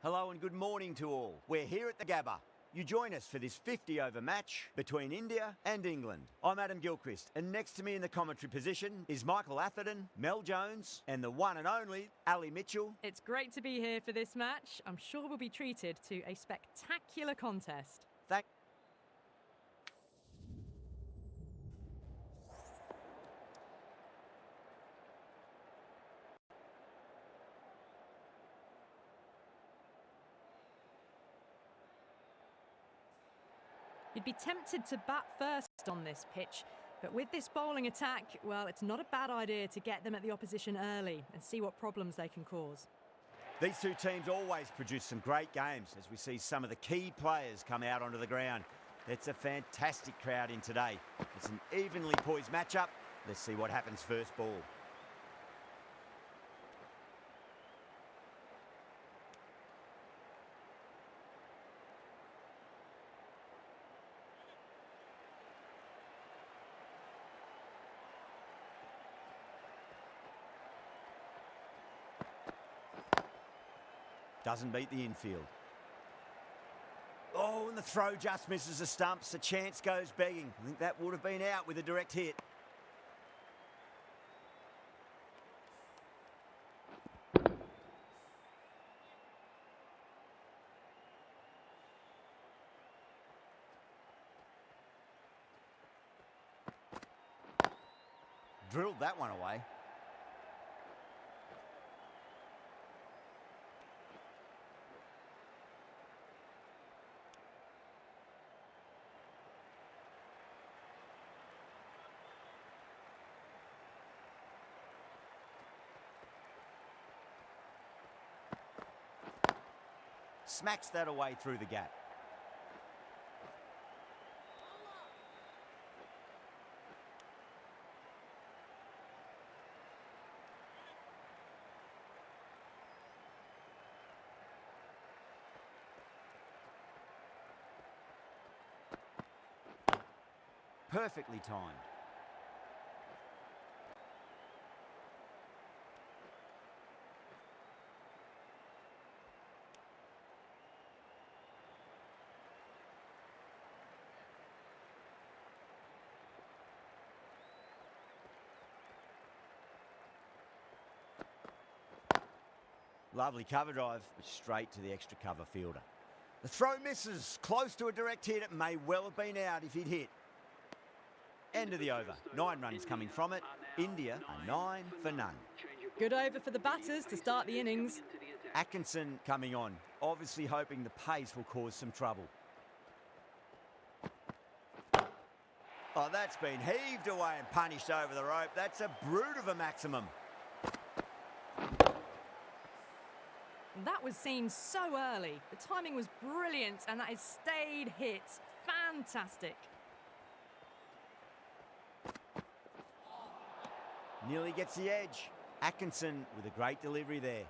Hello and good morning to all. We're here at the Gabba. You join us for this 50-over match between India and England. I'm Adam Gilchrist, and next to me in the commentary position is Michael Atherton, Mel Jones, and the one and only Ali Mitchell. It's great to be here for this match. I'm sure we'll be treated to a spectacular contest. You'd be tempted to bat first on this pitch, but with this bowling attack, well, it's not a bad idea to get them at the opposition early and see what problems they can cause. These two teams always produce some great games as we see some of the key players come out onto the ground. It's a fantastic crowd in today. It's an evenly poised matchup. Let's see what happens first ball. Doesn't beat the infield. Oh, and the throw just misses the stumps. The chance goes begging. I think that would have been out with a direct hit. Drilled that one away. Smacks that away through the gap. Perfectly timed. Lovely cover drive, but straight to the extra cover fielder. The throw misses, close to a direct hit. It may well have been out if he'd hit. End of the over. 9 runs coming from it. India are 9 for none. Good over for the batters to start the innings. Atkinson coming on, obviously hoping the pace will cause some trouble. Oh, that's been heaved away and punished over the rope. That's a brute of a maximum. That was seen so early. The timing was brilliant, and that is stayed hit. Fantastic. Nearly gets the edge. Atkinson with a great delivery there.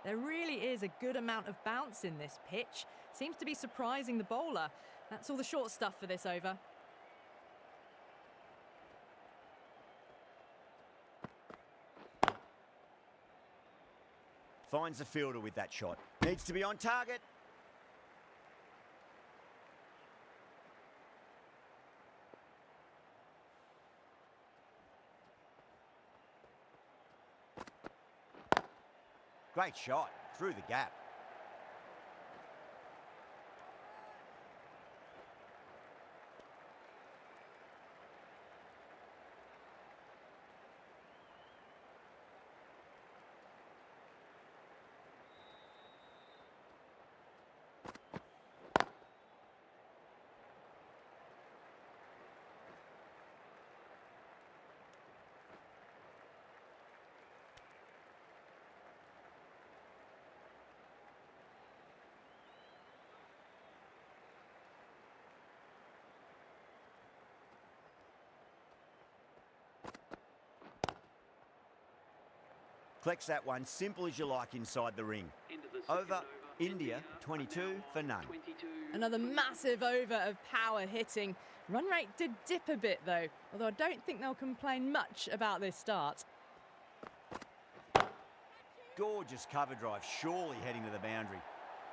There really is a good amount of bounce in this pitch. Seems to be surprising the bowler. That's all the short stuff for this over. Finds the fielder with that shot. Needs to be on target. Great shot through the gap. Collects that one, simple as you like inside the ring. Over India 22 for none. Another massive over of power hitting. Run rate did dip a bit though, although I don't think they'll complain much about this start. Gorgeous cover drive, surely heading to the boundary.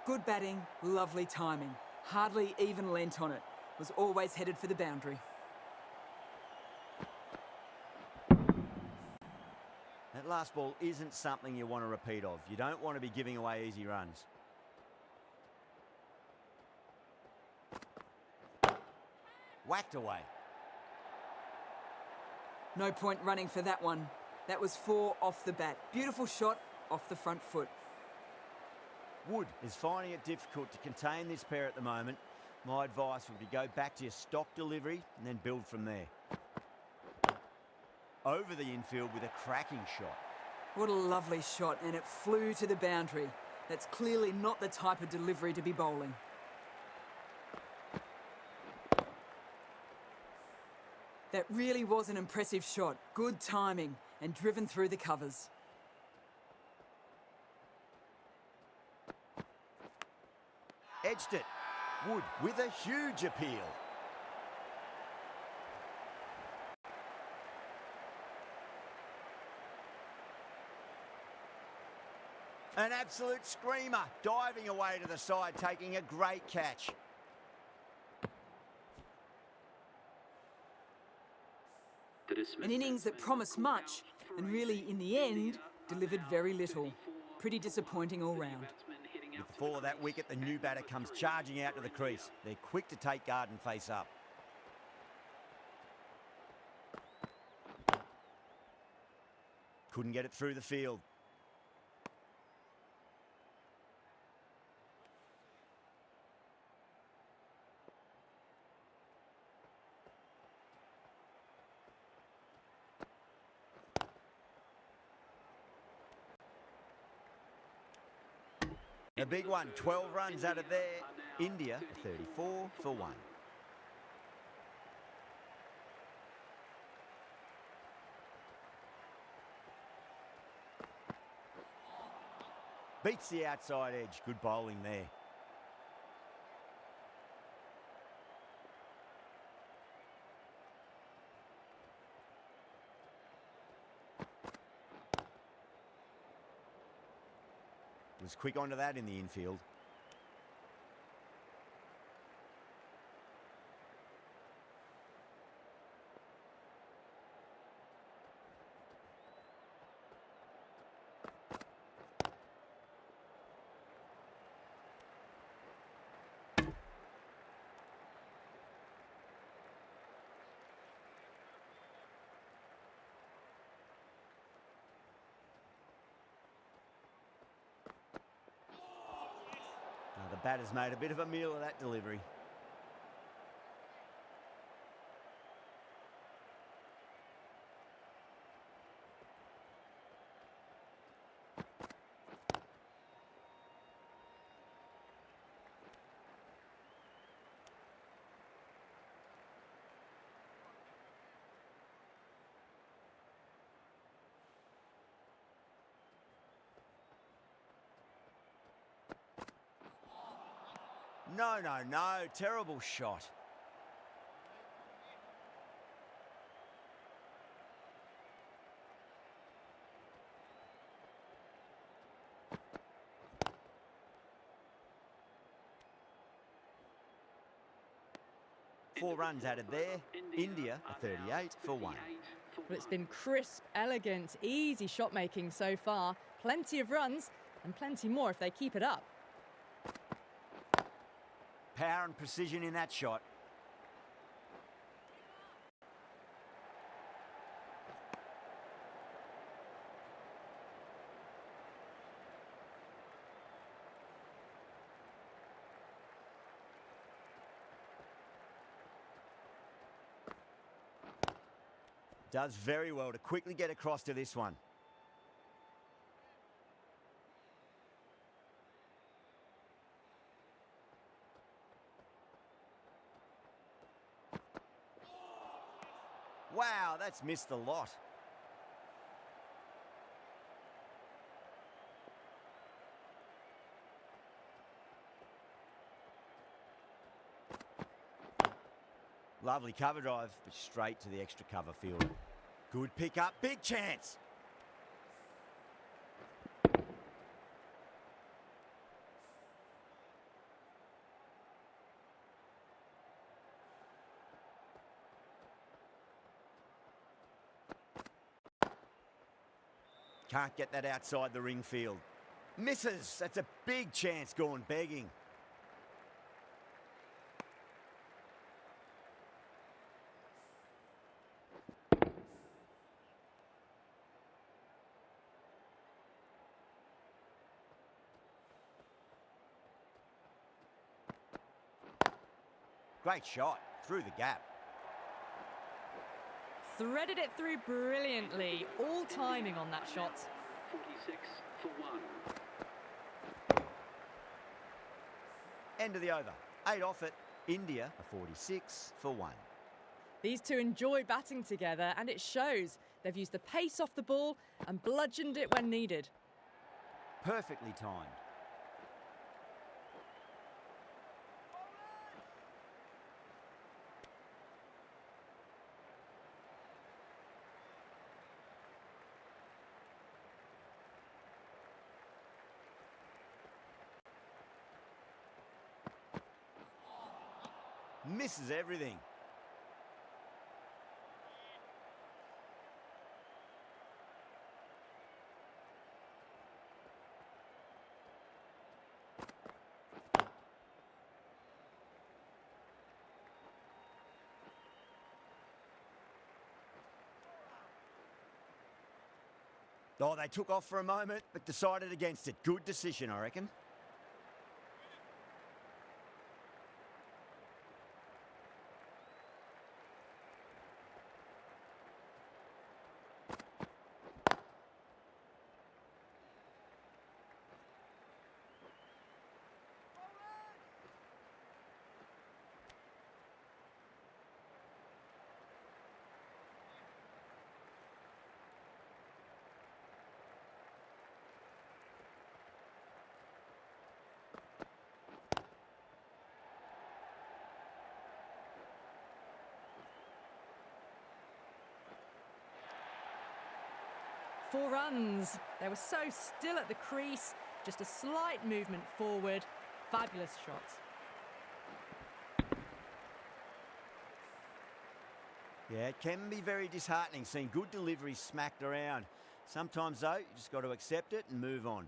Good batting, lovely timing. Hardly even lent on it. Was always headed for the boundary. That last ball isn't something you want to repeat of. You don't want to be giving away easy runs. Whacked away. No point running for that one. That was 4 off the bat. Beautiful shot off the front foot. Wood is finding it difficult to contain this pair at the moment. My advice would be go back to your stock delivery and then build from there. Over the infield with a cracking shot. What a lovely shot, and it flew to the boundary. That's clearly not the type of delivery to be bowling. That really was an impressive shot. Good timing and driven through the covers. Edged it. Wood with a huge appeal. An absolute screamer, diving away to the side, taking a great catch. An innings that promised much and really, in the end, delivered very little. Pretty disappointing all round. With the fall of that wicket, the new batter comes charging out to the crease. They're quick to take guard and face up. Couldn't get it through the field. A big one, 12 runs out of there. India 34 for 1. Beats the outside edge. Good bowling there. Was quick onto that in the infield. The batter's made a bit of a meal of that delivery. No, no, no. Terrible shot. Four runs added there. India 38 for 1. Well, it's been crisp, elegant, easy shot making so far. Plenty of runs and plenty more if they keep it up. Power and precision in that shot. Does very well to quickly get across to this one. Wow, that's missed the lot. Lovely cover drive, but straight to the extra cover fielder. Good pick up, big chance. Can't get that outside the ring field. Misses. That's a big chance gone begging. Great shot. Through the gap. Threaded it through brilliantly. All timing on that shot. 46 for 1. End of the over. 8 off it. India, a 46 for 1. These two enjoy batting together, and it shows. They've used the pace off the ball and bludgeoned it when needed. Perfectly timed. Misses everything. Oh, they took off for a moment, but decided against it. Good decision, I reckon. Four runs. They were so still at the crease. Just a slight movement forward. Fabulous shot. Yeah, it can be very disheartening seeing good deliveries smacked around. Sometimes, though, you just got to accept it and move on.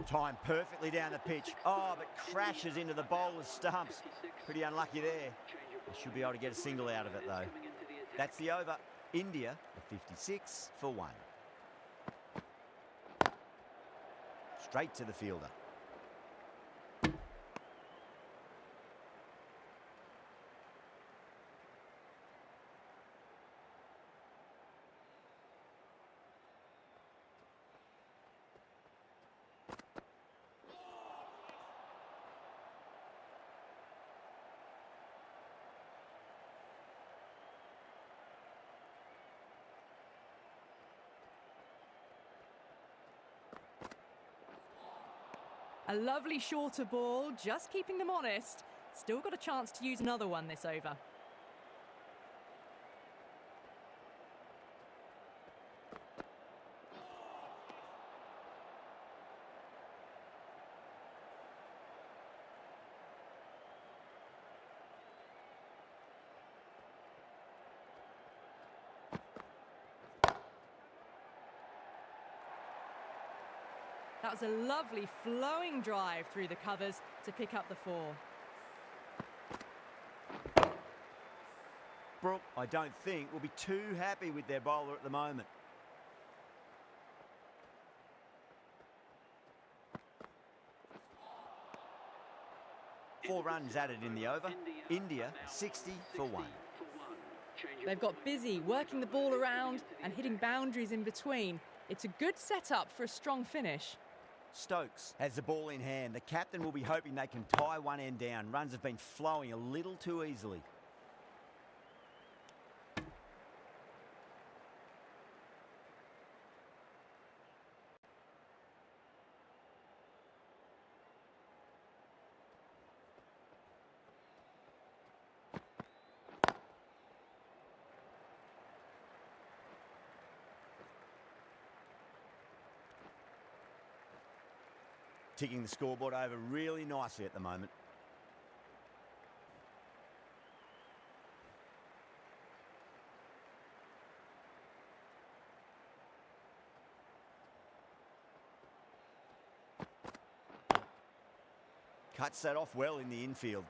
Timed perfectly down the pitch. Oh, but crashes into the bowler's stumps. Pretty unlucky there. They should be able to get a single out of it, though. That's the over. India, a 56 for 1. Straight to the fielder. A lovely shorter ball, just keeping them honest. Still got a chance to use another one this over. That was a lovely flowing drive through the covers to pick up the 4. Brooke, I don't think, will be too happy with their bowler at the moment. Four runs added in the over. India, 60 for 1. They've got busy working the ball around and hitting boundaries in between. It's a good setup for a strong finish. Stokes has the ball in hand. The captain will be hoping they can tie one end down. Runs have been flowing a little too easily. Ticking the scoreboard over really nicely at the moment. Cuts that off well in the infield.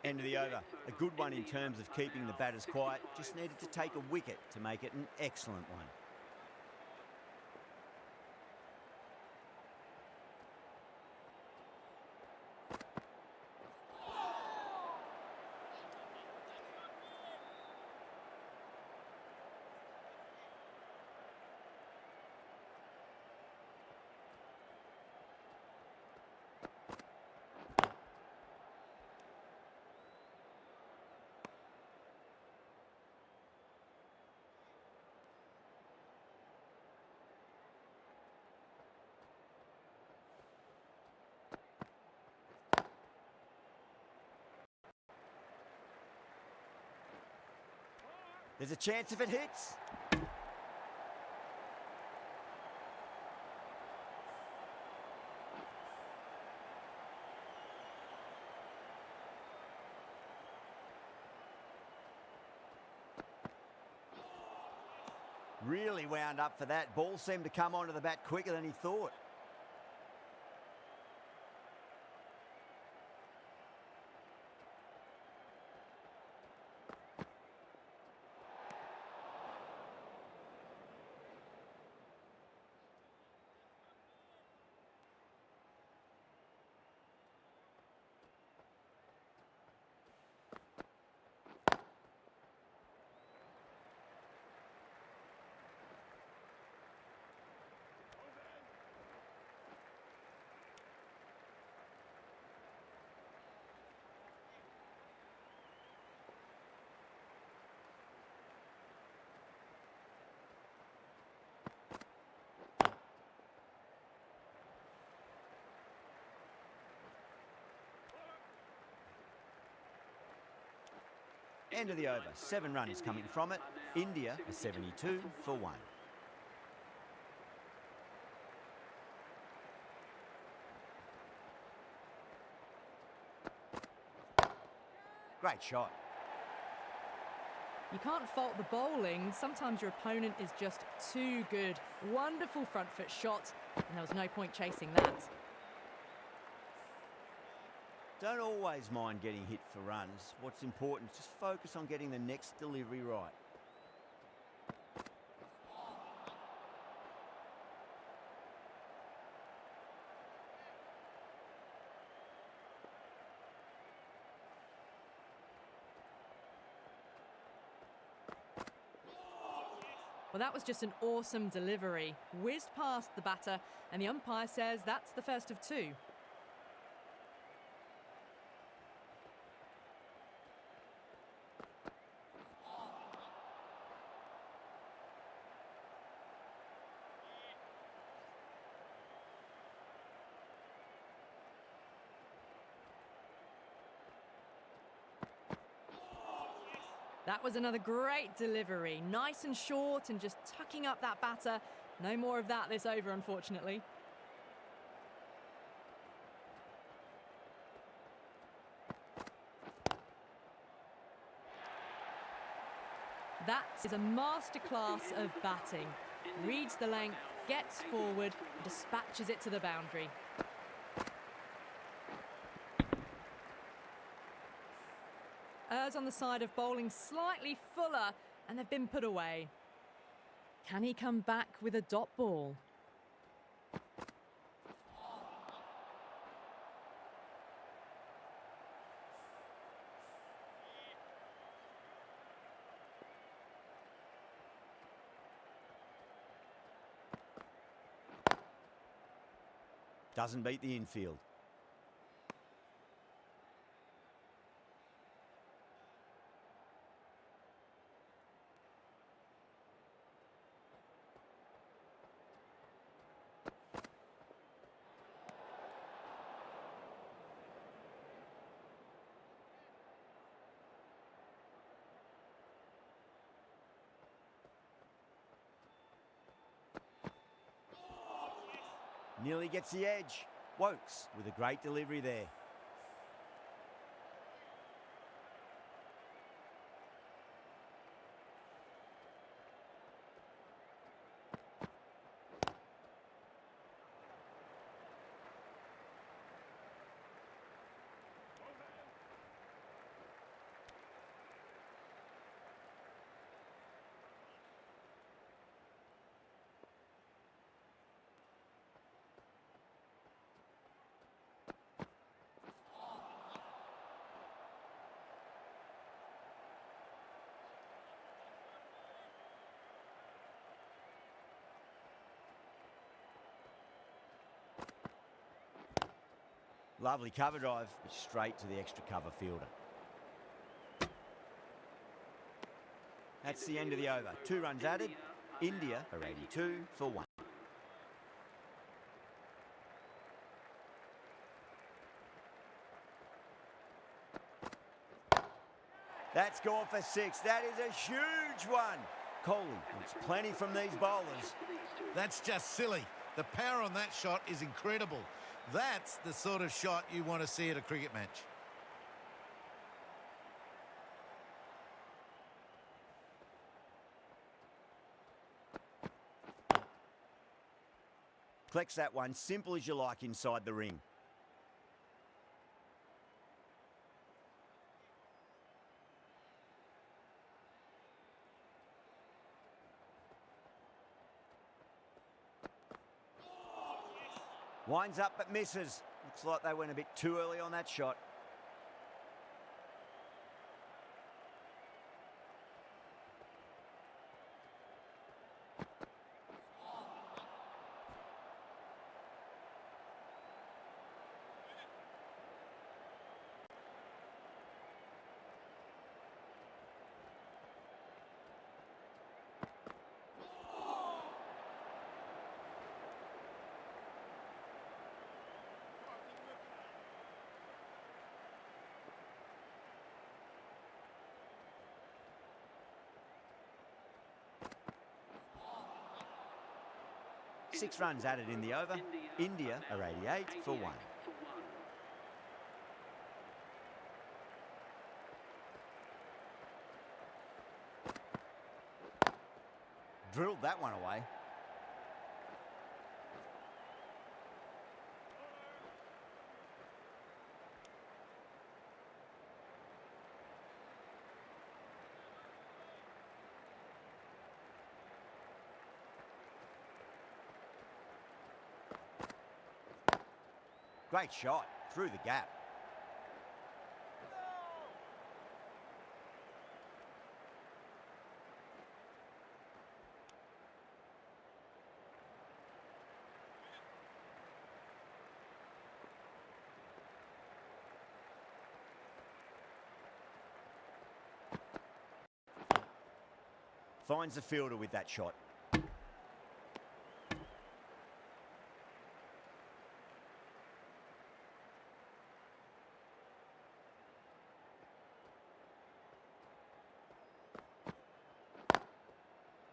End of the over. A good one in terms of keeping the batters quiet. Just needed to take a wicket to make it an excellent one. There's a chance if it hits. Really wound up for that. Ball seemed to come onto the bat quicker than he thought. End of the over. 7 runs coming from it. India a 72 for 1. Great shot. You can't fault the bowling. Sometimes your opponent is just too good. Wonderful front foot shot, and there was no point chasing that. Don't always mind getting hit for runs. What's important is just focus on getting the next delivery right. Well, that was just an awesome delivery. Whizzed past the batter, and the umpire says that's the first of 2. That was another great delivery. Nice and short and just tucking up that batter. No more of that this over, unfortunately. That is a masterclass of batting. Reads the length, gets forward, and dispatches it to the boundary. Errs on the side of bowling slightly fuller, and they've been put away. Can he come back with a dot ball? Doesn't beat the infield. Nearly gets the edge. Wokes with a great delivery there. Lovely cover drive, but straight to the extra cover fielder. That's the end of the over. 2 runs added. India are 82 for 1. That's gone for 6. That is a huge one. Kohli wants plenty from these bowlers. That's just silly. The power on that shot is incredible. That's the sort of shot you want to see at a cricket match. Collects that one, simple as you like inside the ring. Winds up but misses. Looks like they went a bit too early on that shot. Six runs added in the over. India are 88 for 1. Drilled that one away. Great shot through the gap. Finds the fielder with that shot.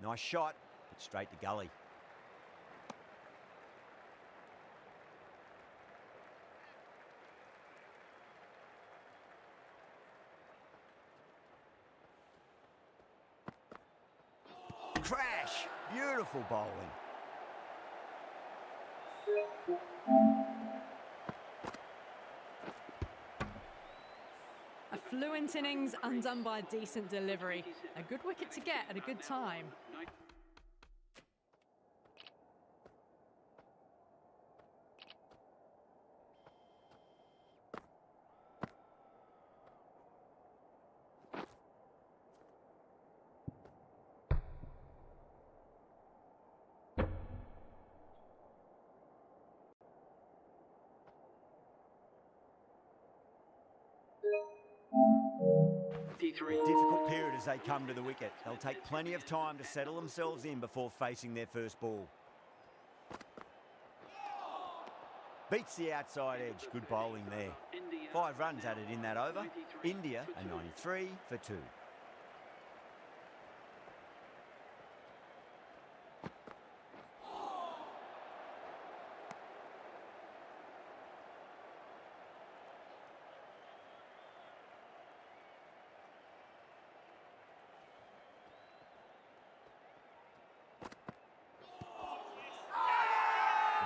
Nice shot, but straight to gully. Crash! Beautiful bowling. A fluent innings undone by a decent delivery. A good wicket to get at a good time. Difficult period as they come to the wicket. They'll take plenty of time to settle themselves in before facing their first ball. Beats the outside edge. Good bowling there. 5 runs added in that over. India a 93 for 2.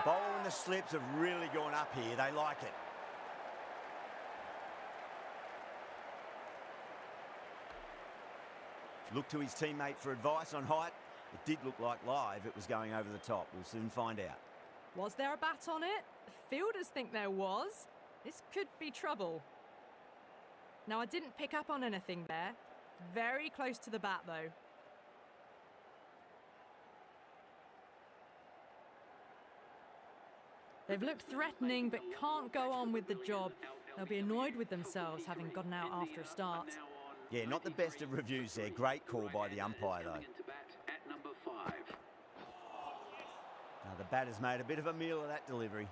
The bowler and the slips have really gone up here. They like it. Look to his teammate for advice on height. It did look like live it was going over the top. We'll soon find out. Was there a bat on it? The fielders think there was. This could be trouble. Now, I didn't pick up on anything there. Very close to the bat, though. They've looked threatening, but can't go on with the job. They'll be annoyed with themselves, having gotten out after a start. Yeah, not the best of reviews there. Great call by the umpire, though. Now, the batter's made a bit of a meal of that delivery.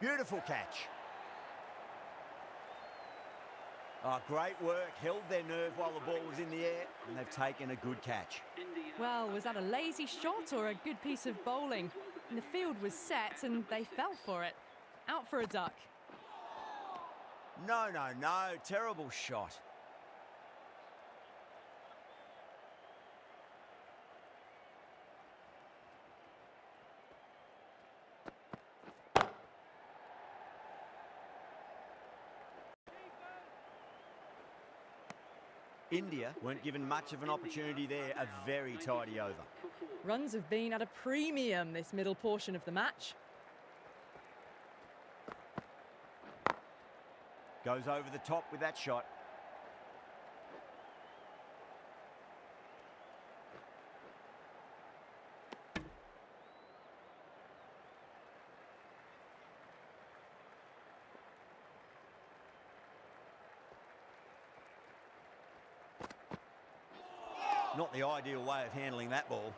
Beautiful catch. Oh, great work. Held their nerve while the ball was in the air, and they've taken a good catch. Well, was that a lazy shot or a good piece of bowling? And the field was set and they fell for it. Out for a duck. No, no, no. Terrible shot. India weren't given much of an opportunity there. A very tidy over. Runs have been at a premium this middle portion of the match. Goes over the top with that shot. Not the ideal way of handling that ball.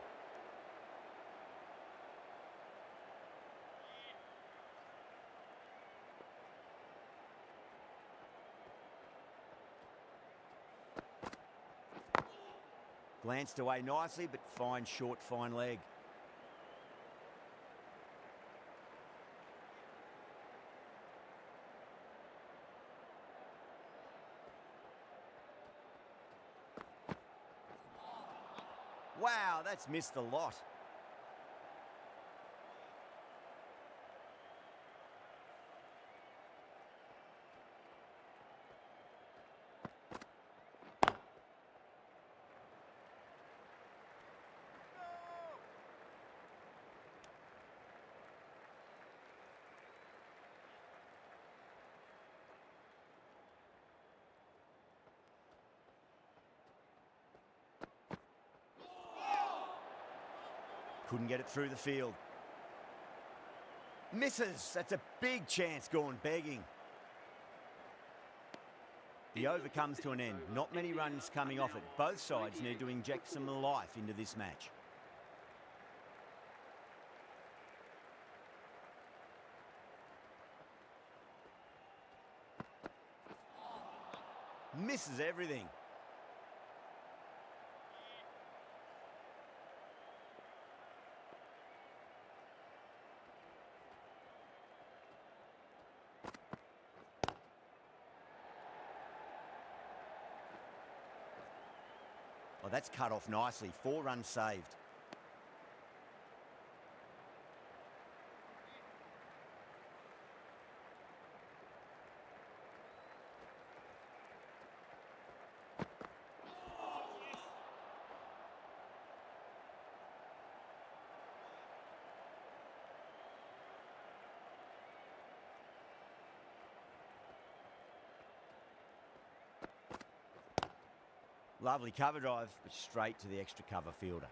Glanced away nicely, but fine short, fine leg. Wow, that's missed a lot. Couldn't get it through the field. Misses. That's a big chance gone begging. The over comes to an end. Not many runs coming off it. Both sides need to inject some life into this match. Misses everything. Oh, that's cut off nicely. 4 runs saved. Lovely cover drive, but straight to the extra cover fielder.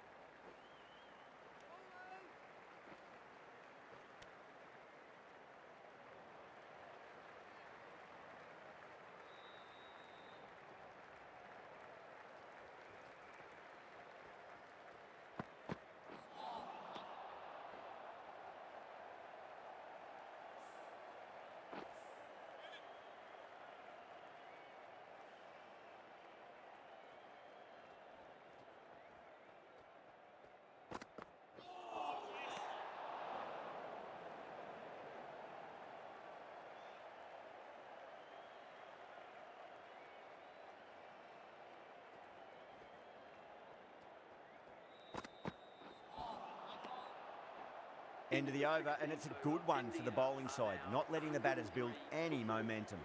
End of the over, and it's a good one for the bowling side, not letting the batters build any momentum.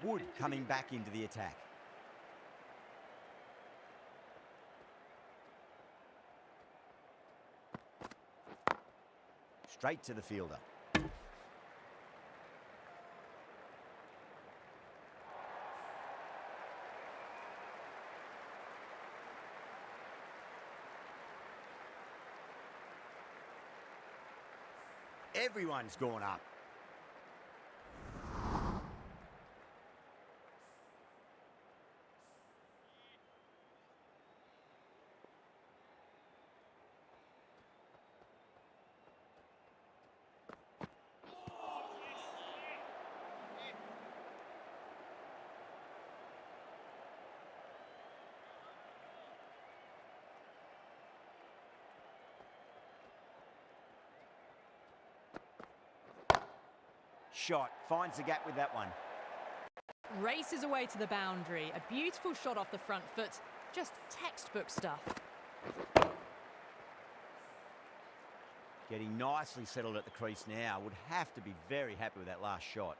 Wood coming back into the attack. Straight to the fielder. Everyone's gone up. Shot, finds the gap with that one. Races away to the boundary. A beautiful shot off the front foot. Just textbook stuff. Getting nicely settled at the crease now. Would have to be very happy with that last shot.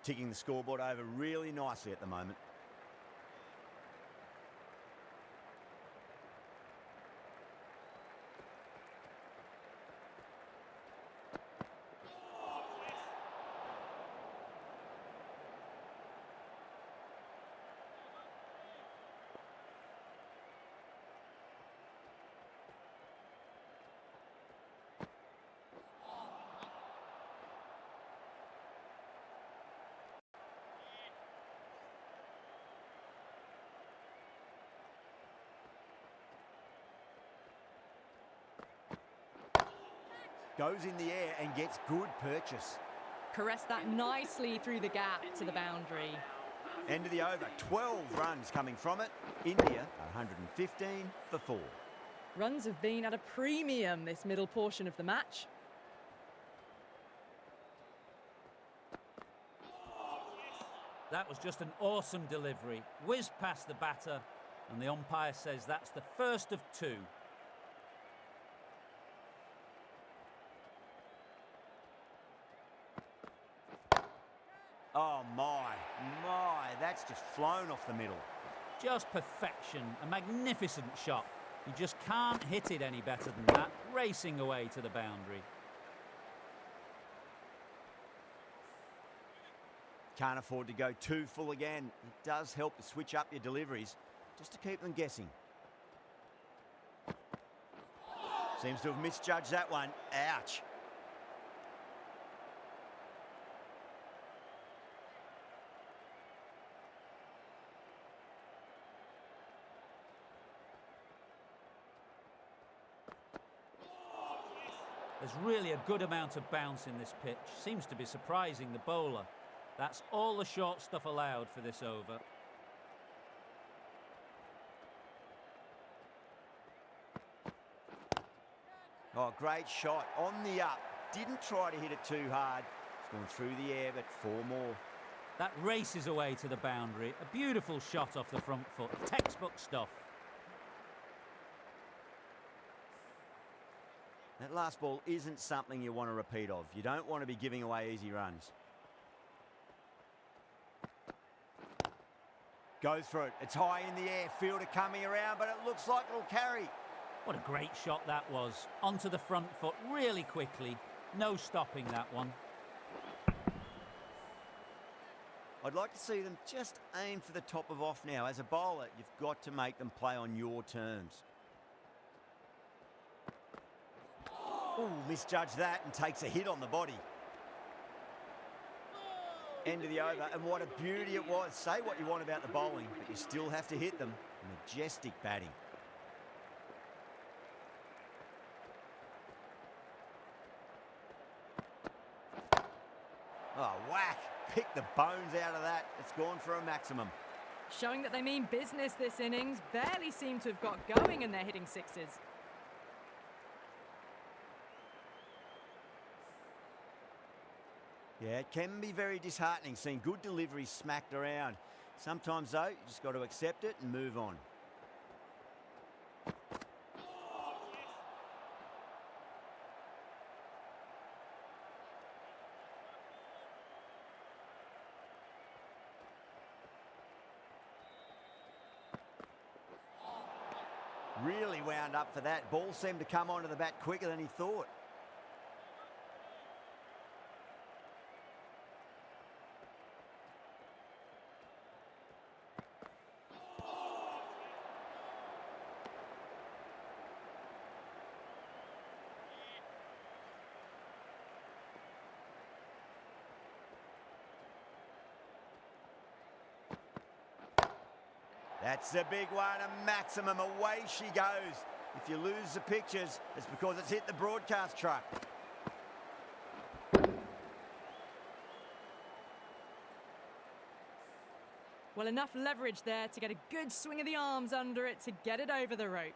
Ticking the scoreboard over really nicely at the moment. Goes in the air and gets good purchase. Caressed that nicely through the gap to the boundary. End of the over, 12 runs coming from it. India, 115 for 4. Runs have been at a premium this middle portion of the match. That was just an awesome delivery. Whizzed past the batter, and the umpire says that's the first of 2. Oh my, that's just flown off the middle. Just perfection, a magnificent shot. You just can't hit it any better than that, racing away to the boundary. Can't afford to go too full again. It does help to switch up your deliveries, just to keep them guessing. Seems to have misjudged that one. Ouch. There's really a good amount of bounce in this pitch. Seems to be surprising the bowler. That's all the short stuff allowed for this over. Oh, great shot. On the up. Didn't try to hit it too hard. It's gone through the air, but 4 more. That races away to the boundary. A beautiful shot off the front foot. Textbook stuff. That last ball isn't something you want to repeat of. You don't want to be giving away easy runs. Goes for it. It's high in the air. Fielder coming around, but it looks like it'll carry. What a great shot that was. Onto the front foot really quickly. No stopping that one. I'd like to see them just aim for the top of off now. As a bowler, you've got to make them play on your terms. Ooh, misjudged that and takes a hit on the body. End of the over, and what a beauty it was. Say what you want about the bowling, but you still have to hit them. Majestic batting. Oh, whack. Pick the bones out of that. It's gone for a maximum. Showing that they mean business this innings. Barely seem to have got going and they're hitting sixes. Yeah, it can be very disheartening seeing good deliveries smacked around. Sometimes, though, you just got to accept it and move on. Really wound up for that. Ball seemed to come onto the bat quicker than he thought. That's a big one, a maximum. Away she goes. If you lose the pictures, it's because it's hit the broadcast truck. Well, enough leverage there to get a good swing of the arms under it to get it over the rope.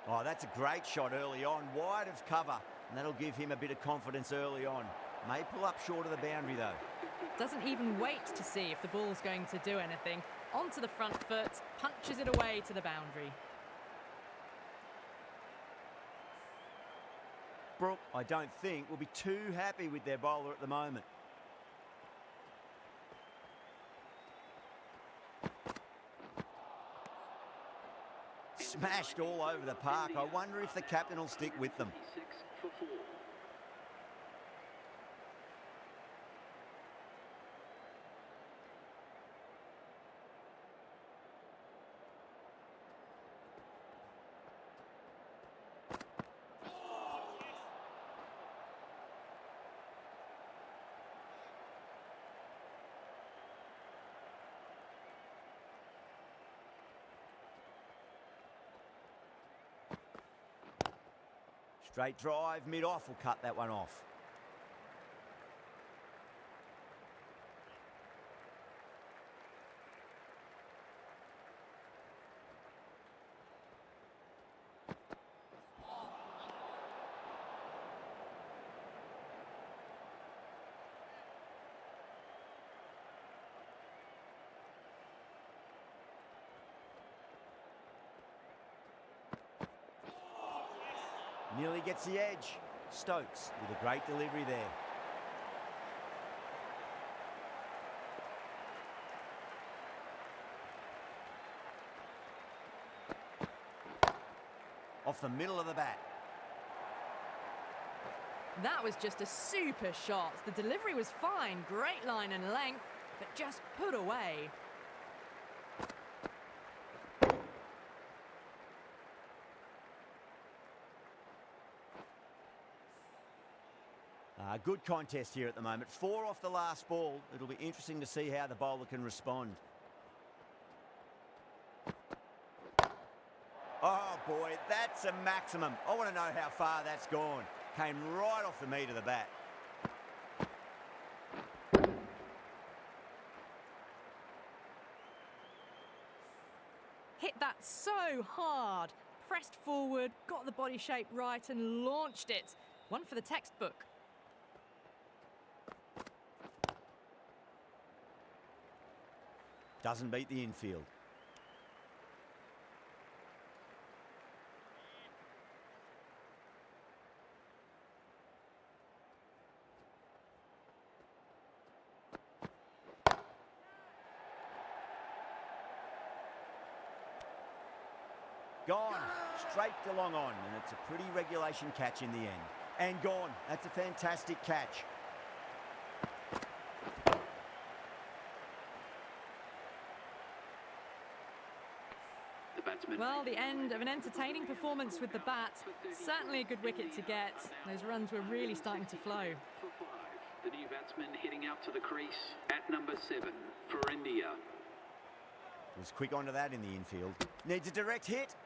Oh, that's a great shot early on, wide of cover, and that'll give him a bit of confidence early on. May pull up short of the boundary, though. Doesn't even wait to see if the ball's going to do anything. Onto the front foot, punches it away to the boundary. Brooke, I don't think, will be too happy with their bowler at the moment. Smashed all over the park. I wonder if the captain will stick with them. 6 for 4. Straight drive, mid-off will cut that one off. Nearly gets the edge. Stokes with a great delivery there. Off the middle of the bat. That was just a super shot. The delivery was fine, great line and length, but just put away. Good contest here at the moment. 4 off the last ball. It'll be interesting to see how the bowler can respond. boy, that's a maximum. I want to know how far that's gone. Came right off the meat of the bat. Hit that so hard. Pressed forward, got the body shape right and launched it. One for the textbook. Doesn't beat the infield. Gone, straight to long on, and it's a pretty regulation catch in the end. And gone, that's a fantastic catch. The batsman. Well, the end of an entertaining performance with the bat. Certainly a good wicket to get. Those runs were really starting to flow. For 5, the new batsman heading out to the crease at number 7 for India. Was quick onto that in the infield. Needs a direct hit.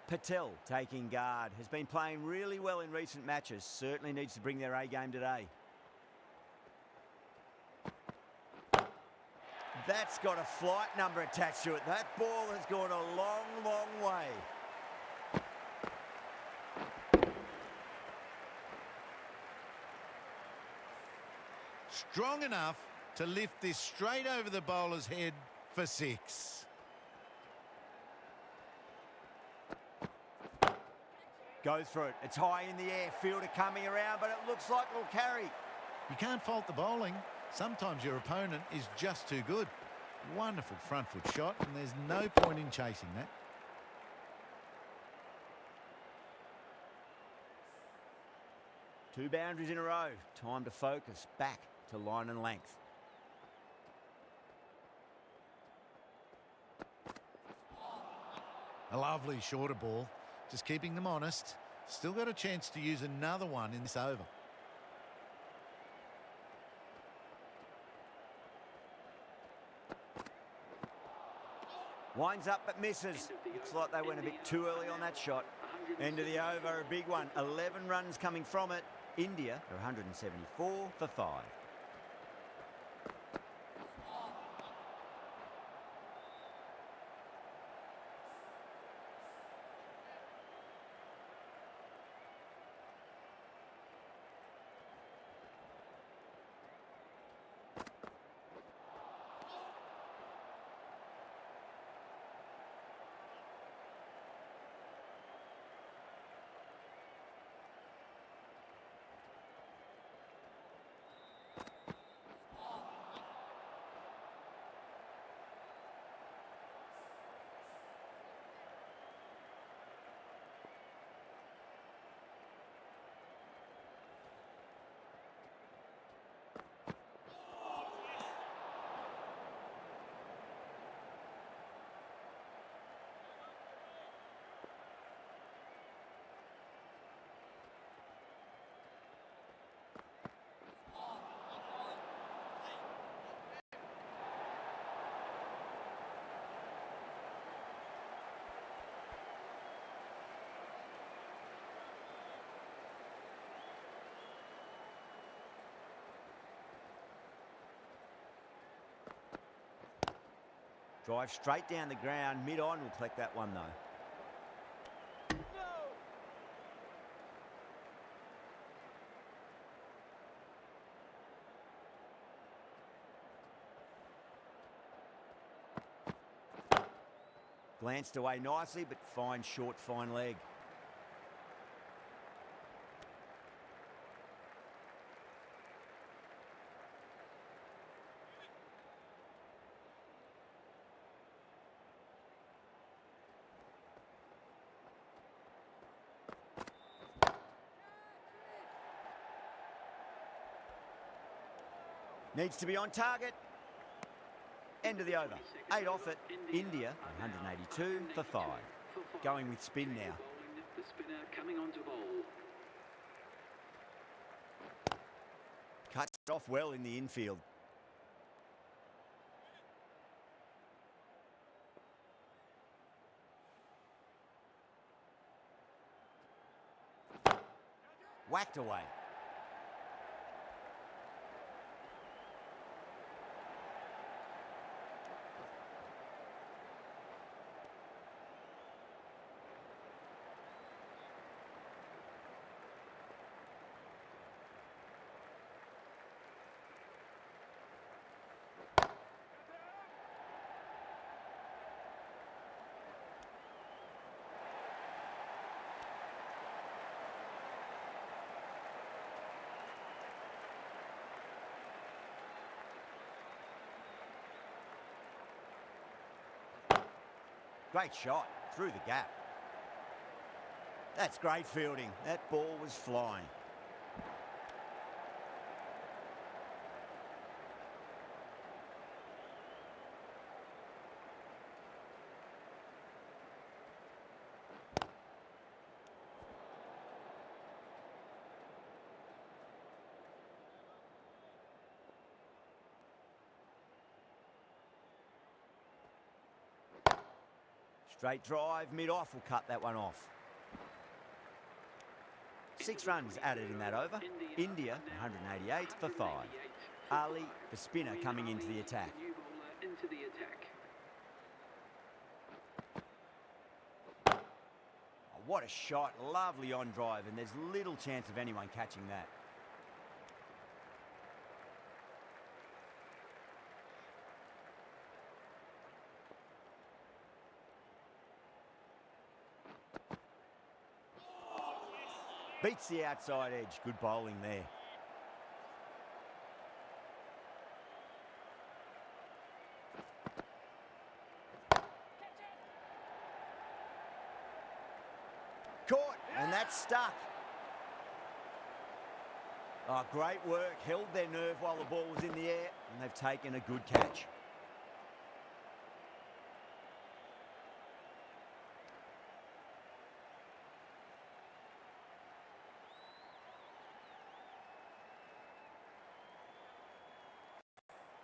Patel taking guard. Has been playing really well in recent matches. Certainly needs to bring their A game today. That's got a flight number attached to it. That ball has gone a long, long way. Strong enough to lift this straight over the bowler's head for 6. Goes for it. It's high in the air. Fielder coming around, but it looks like it'll carry. You can't fault the bowling. Sometimes your opponent is just too good. Wonderful front foot shot, and there's no point in chasing that. Two boundaries in a row. Time to focus back to line and length. A lovely shorter ball. Just keeping them honest. Still got a chance to use another one in this over. Winds up but misses. Looks like they went a bit too early on that shot. End of the over, a big one. 11 runs coming from it. India are 174 for 5. Drive straight down the ground. Mid-on will collect that one, though. Glanced away nicely, but fine short, fine leg. Needs to be on target. End of the over. 8 off it. India, 182 for 5. Going with spin now. The spinner coming on to bowl. Cuts it off well in the infield. Whacked away. Great shot through the gap. That's great fielding. That ball was flying. Straight drive, mid-off will cut that one off. 6 runs added in that over. India, 188 for 5. Ali, the spinner, coming into the attack. New bowler into the attack. Oh, what a shot. Lovely on drive, and there's little chance of anyone catching that. Beats the outside edge. Good bowling there. Caught, and that's stuck. Oh, great work. Held their nerve while the ball was in the air, and they've taken a good catch.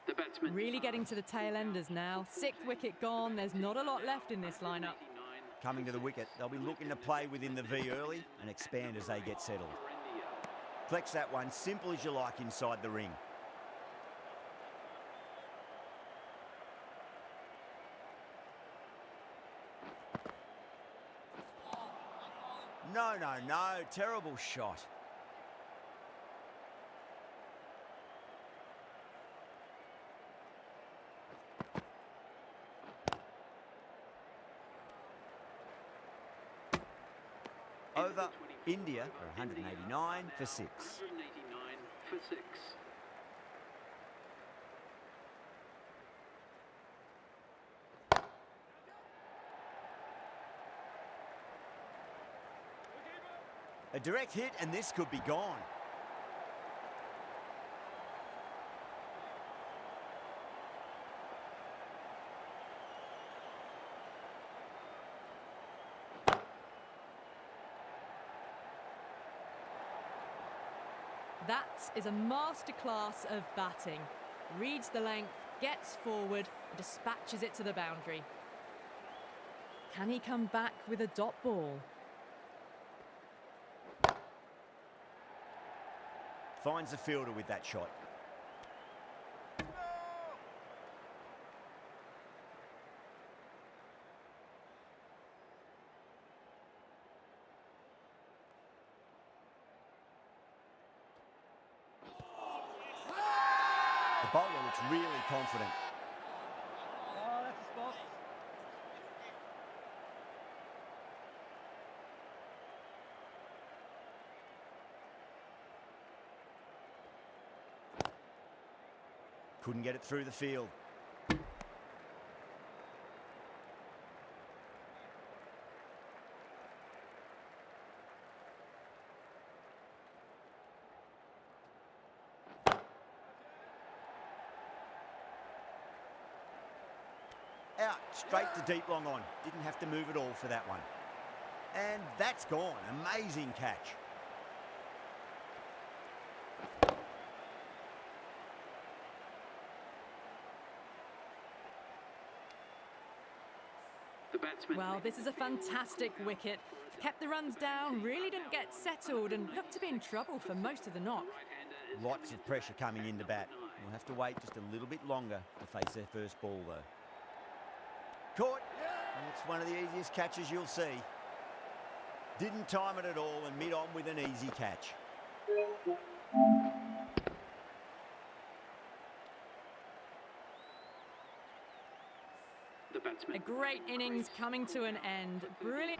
The batsman Really getting to the tail enders now. 6th wicket gone. There's not a lot left in this lineup. Coming to the wicket, they'll be looking to play within the V early and expand as they get settled. Flex that one, simple as you like inside the ring. No, no, no. Terrible shot. Over. India are 189 for 6. 189 for 6. A direct hit and this could be gone. That is a masterclass of batting. Reads the length, gets forward, and dispatches it to the boundary. Can he come back with a dot ball? Finds the fielder with that shot. The bowler looks really confident. Oh, that's a spot. Couldn't get it through the field. Out, straight to deep long on. Didn't have to move at all for that one. And that's gone. Amazing catch. The batsman. Well, this is a fantastic wicket. Kept the runs down, really didn't get settled and looked to be in trouble for most of the knock. Lots of pressure coming into bat. We'll have to wait just a little bit longer to face their first ball, though. Caught. It's one of the easiest catches you'll see. Didn't time it at all and mid on with an easy catch. The batsman. A great innings coming to an end. Brilliant.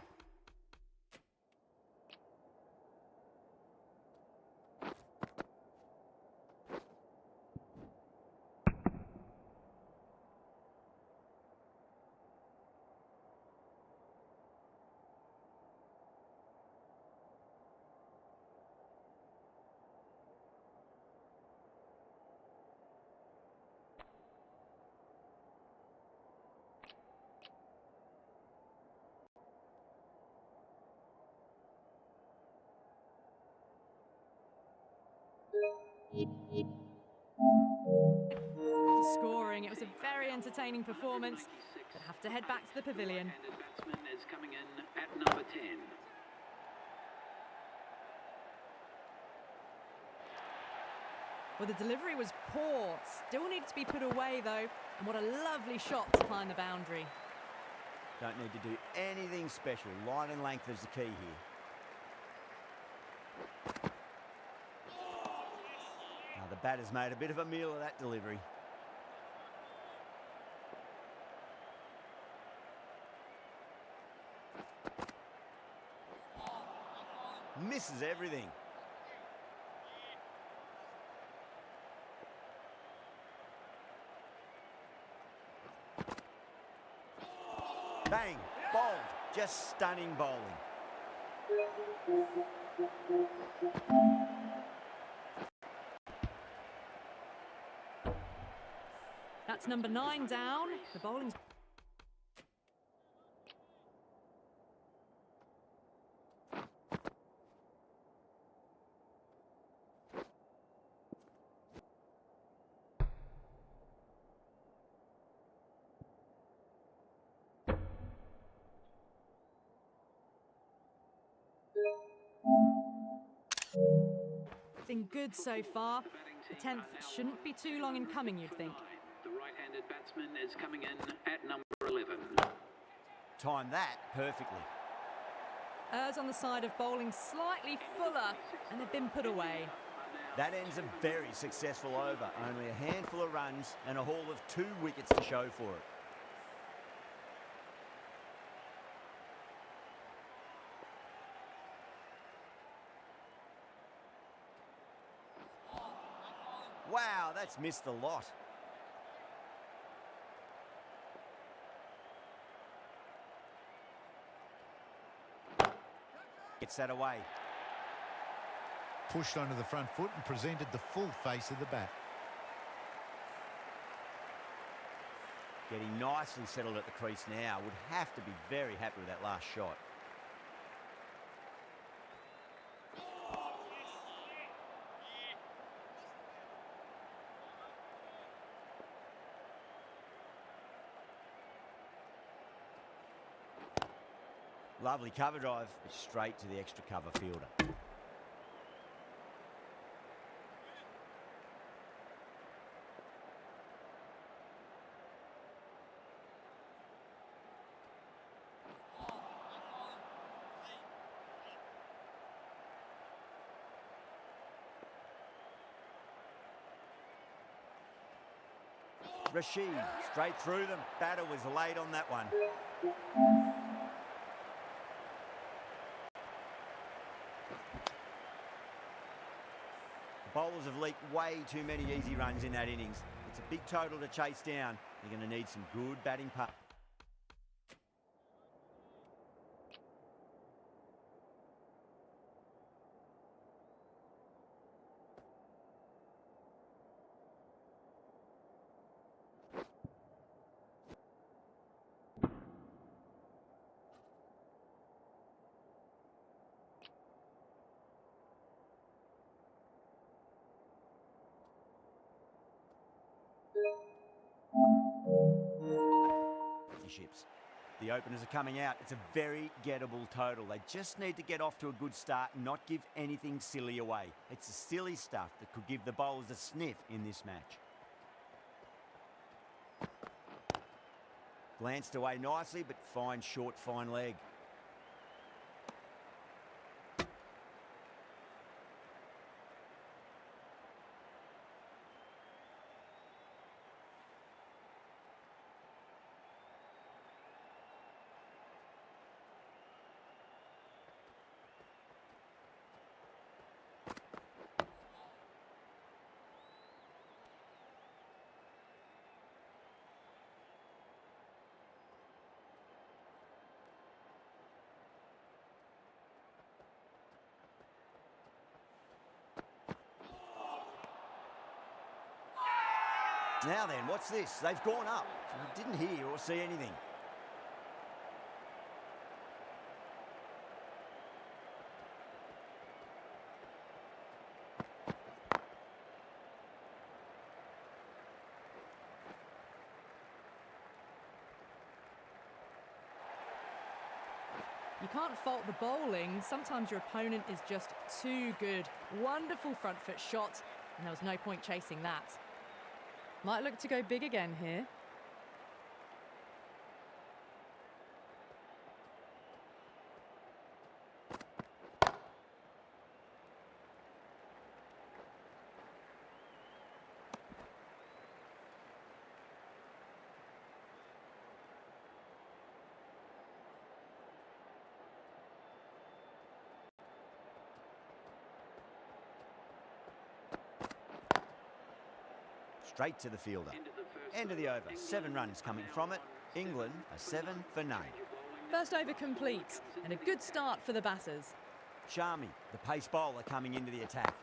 Scoring. It was a very entertaining performance. But have to head back to the pavilion. Right-handed batsman is coming in at number 10. Well, the delivery was poor. Still needed to be put away, though. And what a lovely shot to find the boundary. Don't need to do anything special. Line and length is the key here. Now the batter's made a bit of a meal of that delivery. Misses everything. Bang! Bowled. Just stunning bowling. That's number 9 down. The bowling's... been good so far. The 10th shouldn't be too long in coming, you'd think. The right-handed batsman is coming in at number 11. Timed that perfectly. Errs on the side of bowling slightly fuller, and they've been put away. That ends a very successful over. Only a handful of runs and a haul of 2 wickets to show for it. Wow, that's missed a lot. Gets that away. Pushed onto the front foot and presented the full face of the bat. Getting nicely settled at the crease now. Would have to be very happy with that last shot. Lovely cover drive, straight to the extra cover fielder. Rashid, straight through them. Batter was late on that one. Bowlers have leaked way too many easy runs in that innings. It's a big total to chase down. You're going to need some good batting power. premierships. The openers are coming out. It's a very gettable total. They just need to get off to a good start and not give anything silly away. It's the silly stuff that could give the bowlers a sniff in this match. Glanced away nicely, but fine short, fine leg. Now then, what's this? They've gone up. I didn't hear or see anything. You can't fault the bowling. Sometimes your opponent is just too good. Wonderful front foot shot, and there was no point chasing that. Might look to go big again here. Straight to the fielder. End of the over. 7 runs coming from it. England are 7 for none. First over complete, and a good start for the batters. Sharmi, the pace bowler, coming into the attack.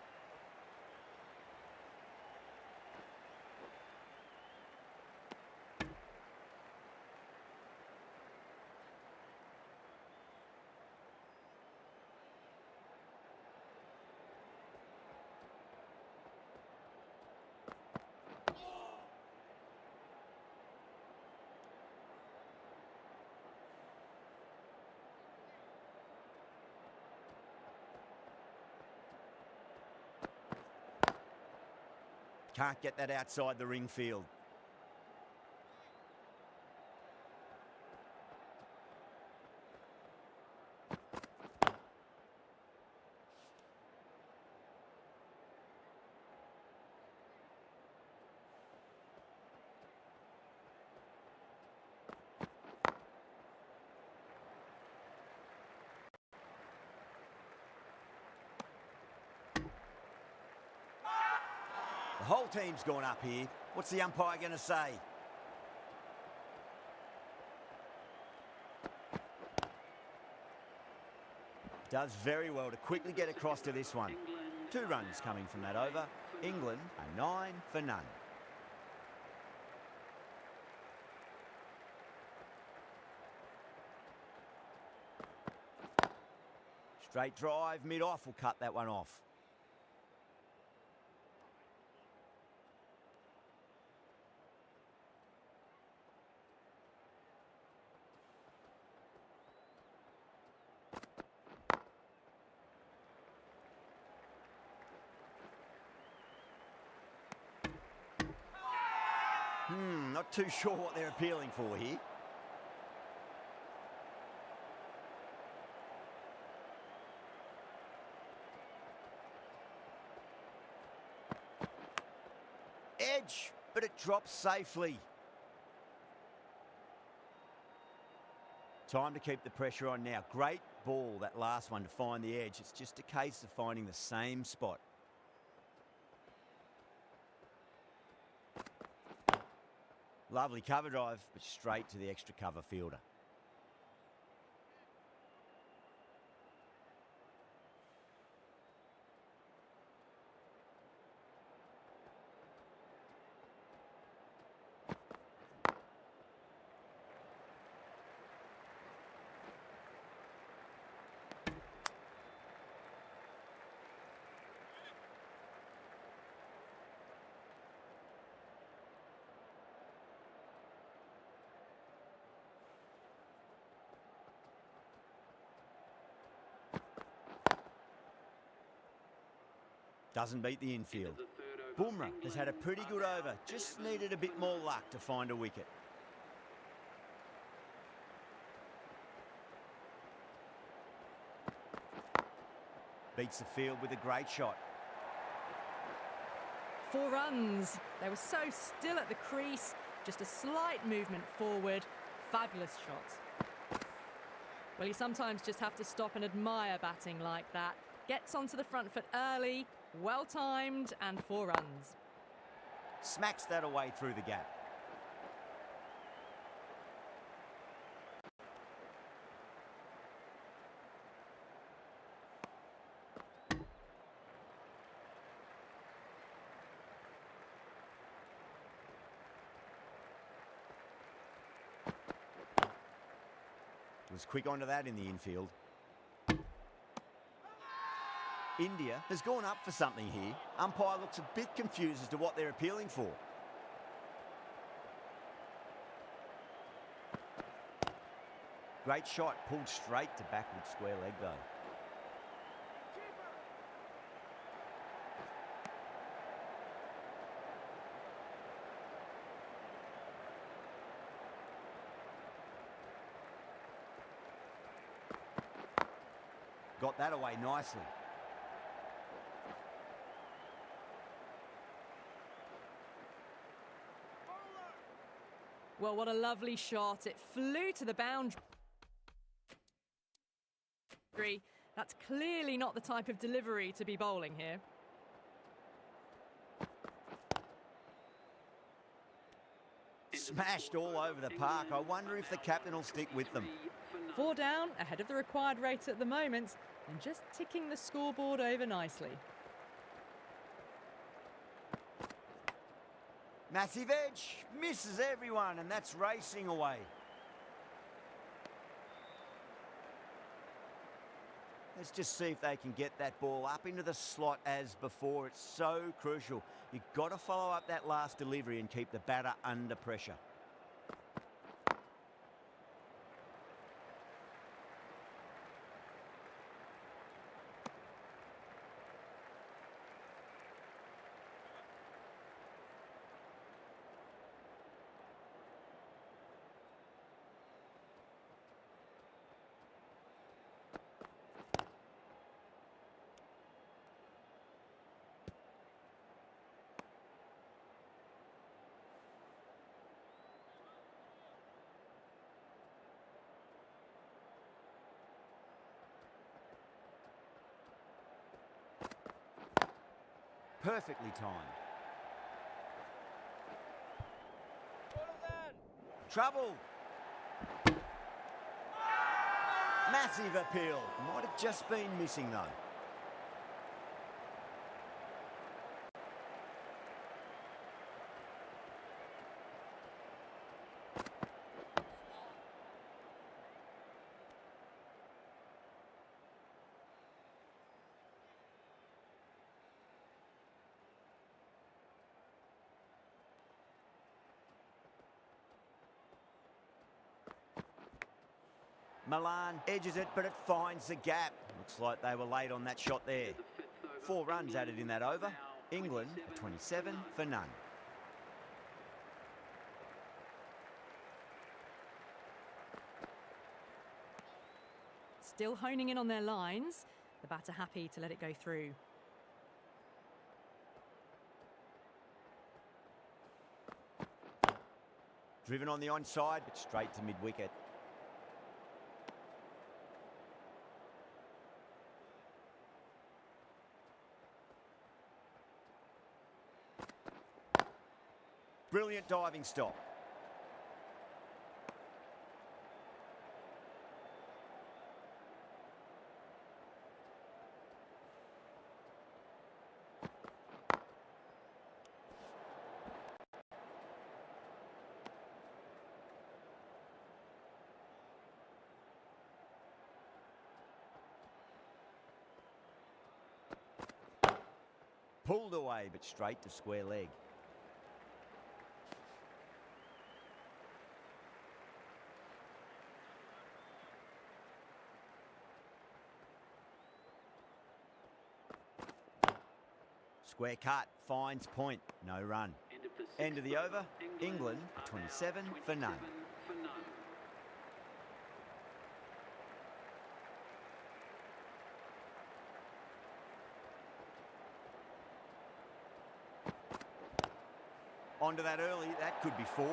Can't get that outside the ring field. The whole team's gone up here. What's the umpire going to say? Does very well to quickly get across to this one. 2 runs coming from that over. England are 9 for none. Straight drive, mid-off will cut that one off. Not too sure what they're appealing for here. Edge, but it drops safely. Time to keep the pressure on now. Great ball, that last one, to find the edge. It's just a case of finding the same spot. Lovely cover drive, but straight to the extra cover fielder. Doesn't beat the infield. Into the third over, Bumrah has had a pretty good England over. are Just 11 needed a bit more luck to find a wicket. Beats the field with a great shot. 4 runs. They were so still at the crease. Just a slight movement forward. Fabulous shot. Well, you sometimes just have to stop and admire batting like that. Gets onto the front foot early, well timed, and 4 runs. Smacks that away through the gap. Was quick onto that in the infield. India has gone up for something here. Umpire looks a bit confused as to what they're appealing for. Great shot, pulled straight to backward square leg though. Got that away nicely. Well, what a lovely shot. It flew to the boundary. That's clearly not the type of delivery to be bowling here. Smashed all over the park. I wonder if the captain will stick with them. 4 down, ahead of the required rate at the moment, and just ticking the scoreboard over nicely. Massive edge, misses everyone, and that's racing away. Let's just see if they can get that ball up into the slot as before. It's so crucial. You've got to follow up that last delivery and keep the batter under pressure. Perfectly timed. Trouble. Massive appeal. Might have just been missing though. Milan edges it, but it finds the gap. Looks like they were late on that shot there. 4 runs added in that over. England, 27 for none. Still honing in on their lines. The batter happy to let it go through. Driven on the onside, but straight to mid-wicket. Brilliant diving stop. Pulled away, but straight to square leg. Square cut, finds point, no run. End of the over, England are 27 for none. Onto that early, that could be 4.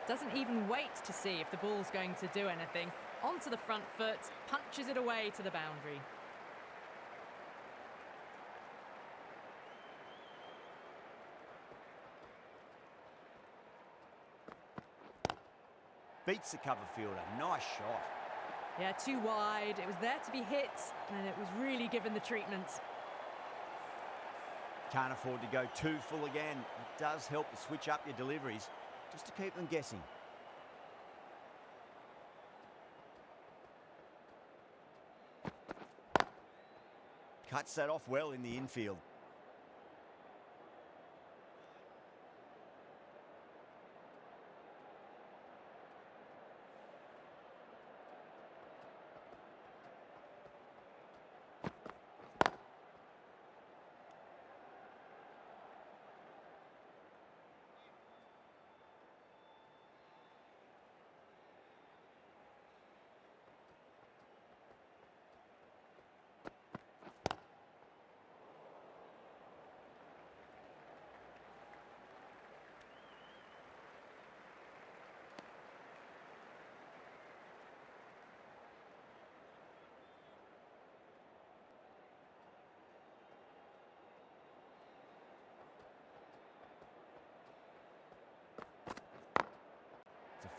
Doesn't even wait to see if the ball's going to do anything. Onto the front foot, punches it away to the boundary. Beats the cover fielder, nice shot. Yeah, too wide. It was there to be hit, and it was really given the treatment. Can't afford to go too full again. It does help to switch up your deliveries, just to keep them guessing. Cuts that off well in the infield.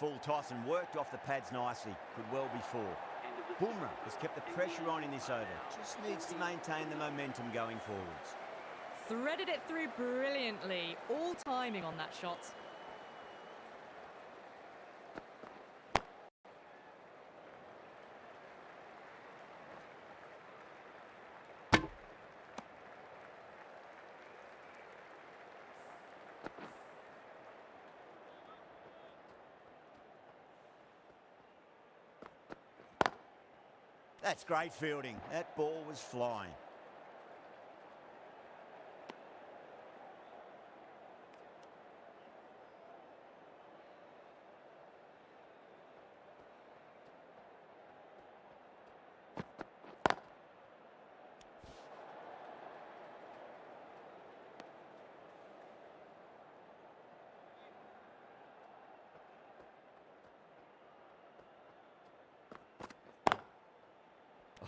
Full toss and worked off the pads nicely. Could well be 4. Bumrah has kept the pressure on in this over. Just needs to maintain the momentum going forwards. Threaded it through brilliantly. All timing on that shot. That's great fielding. That ball was flying.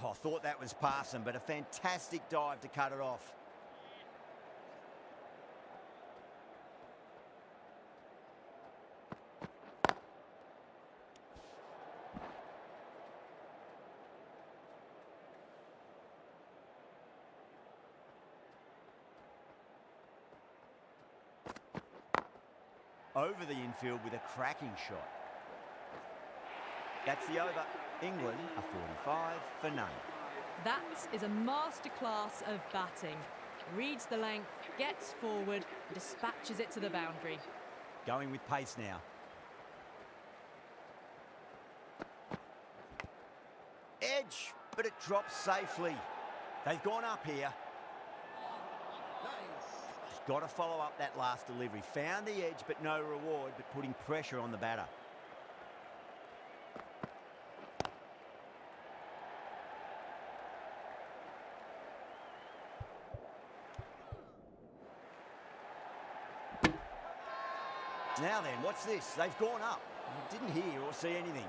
Oh, I thought that was passing, but a fantastic dive to cut it off. Over the infield with a cracking shot. That's the over. England are 45 for none. That is a masterclass of batting. Reads the length, gets forward, dispatches it to the boundary. Going with pace now. Edge, but it drops safely. They've gone up here. Just got to follow up that last delivery. Found the edge, but no reward, but putting pressure on the batter. Now then, what's this? They've gone up. Didn't hear or see anything.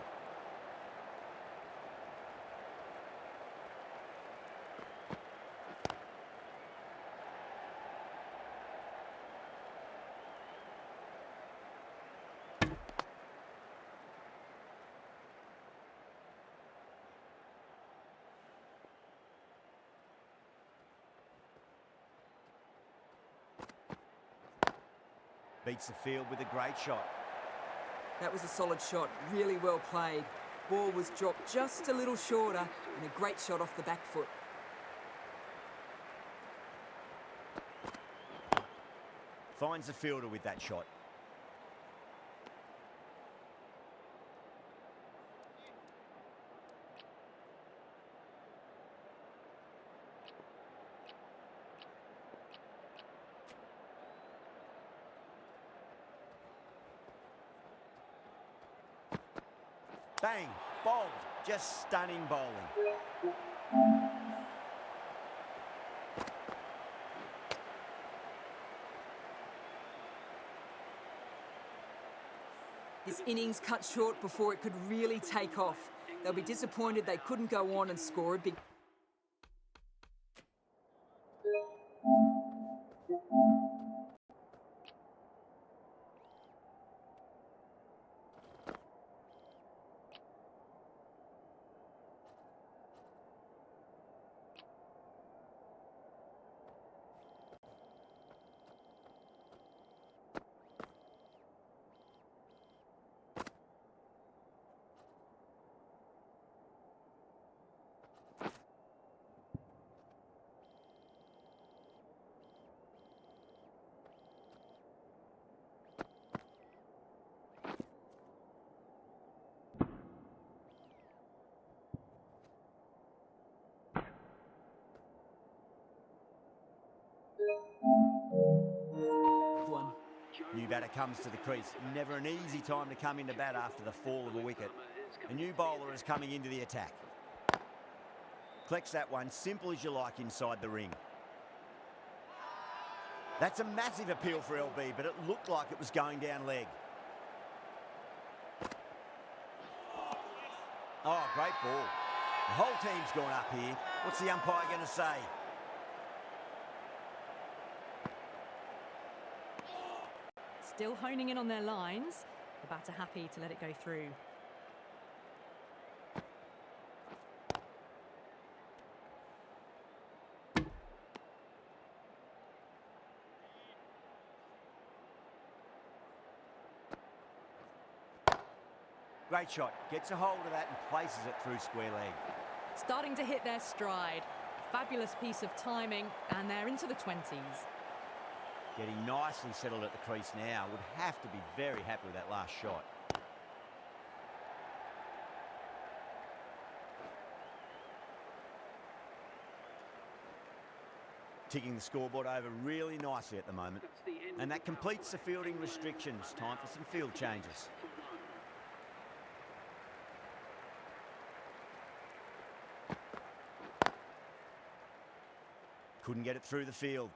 Beats the field with a great shot. That was a solid shot, really well played. Ball was dropped just a little shorter and a great shot off the back foot. Finds the fielder with that shot. Bang, bowled, just stunning bowling. This innings cut short before it could really take off. They'll be disappointed they couldn't go on and score a big... one. New batter comes to the crease. Never an easy time to come into bat after the fall of a wicket. A new bowler is coming into the attack. Collects that one, simple as you like, inside the ring. That's a massive appeal for LB, but it looked like it was going down leg. Oh, great ball. The whole team's gone up here. What's the umpire going to say? Still honing in on their lines. The batter happy to let it go through. Great shot. Gets a hold of that and places it through square leg. Starting to hit their stride. Fabulous piece of timing, and they're into the 20s. Getting nicely settled at the crease now. Would have to be very happy with that last shot. Ticking the scoreboard over really nicely at the moment. And that completes the fielding restrictions. Time for some field changes. Couldn't get it through the field.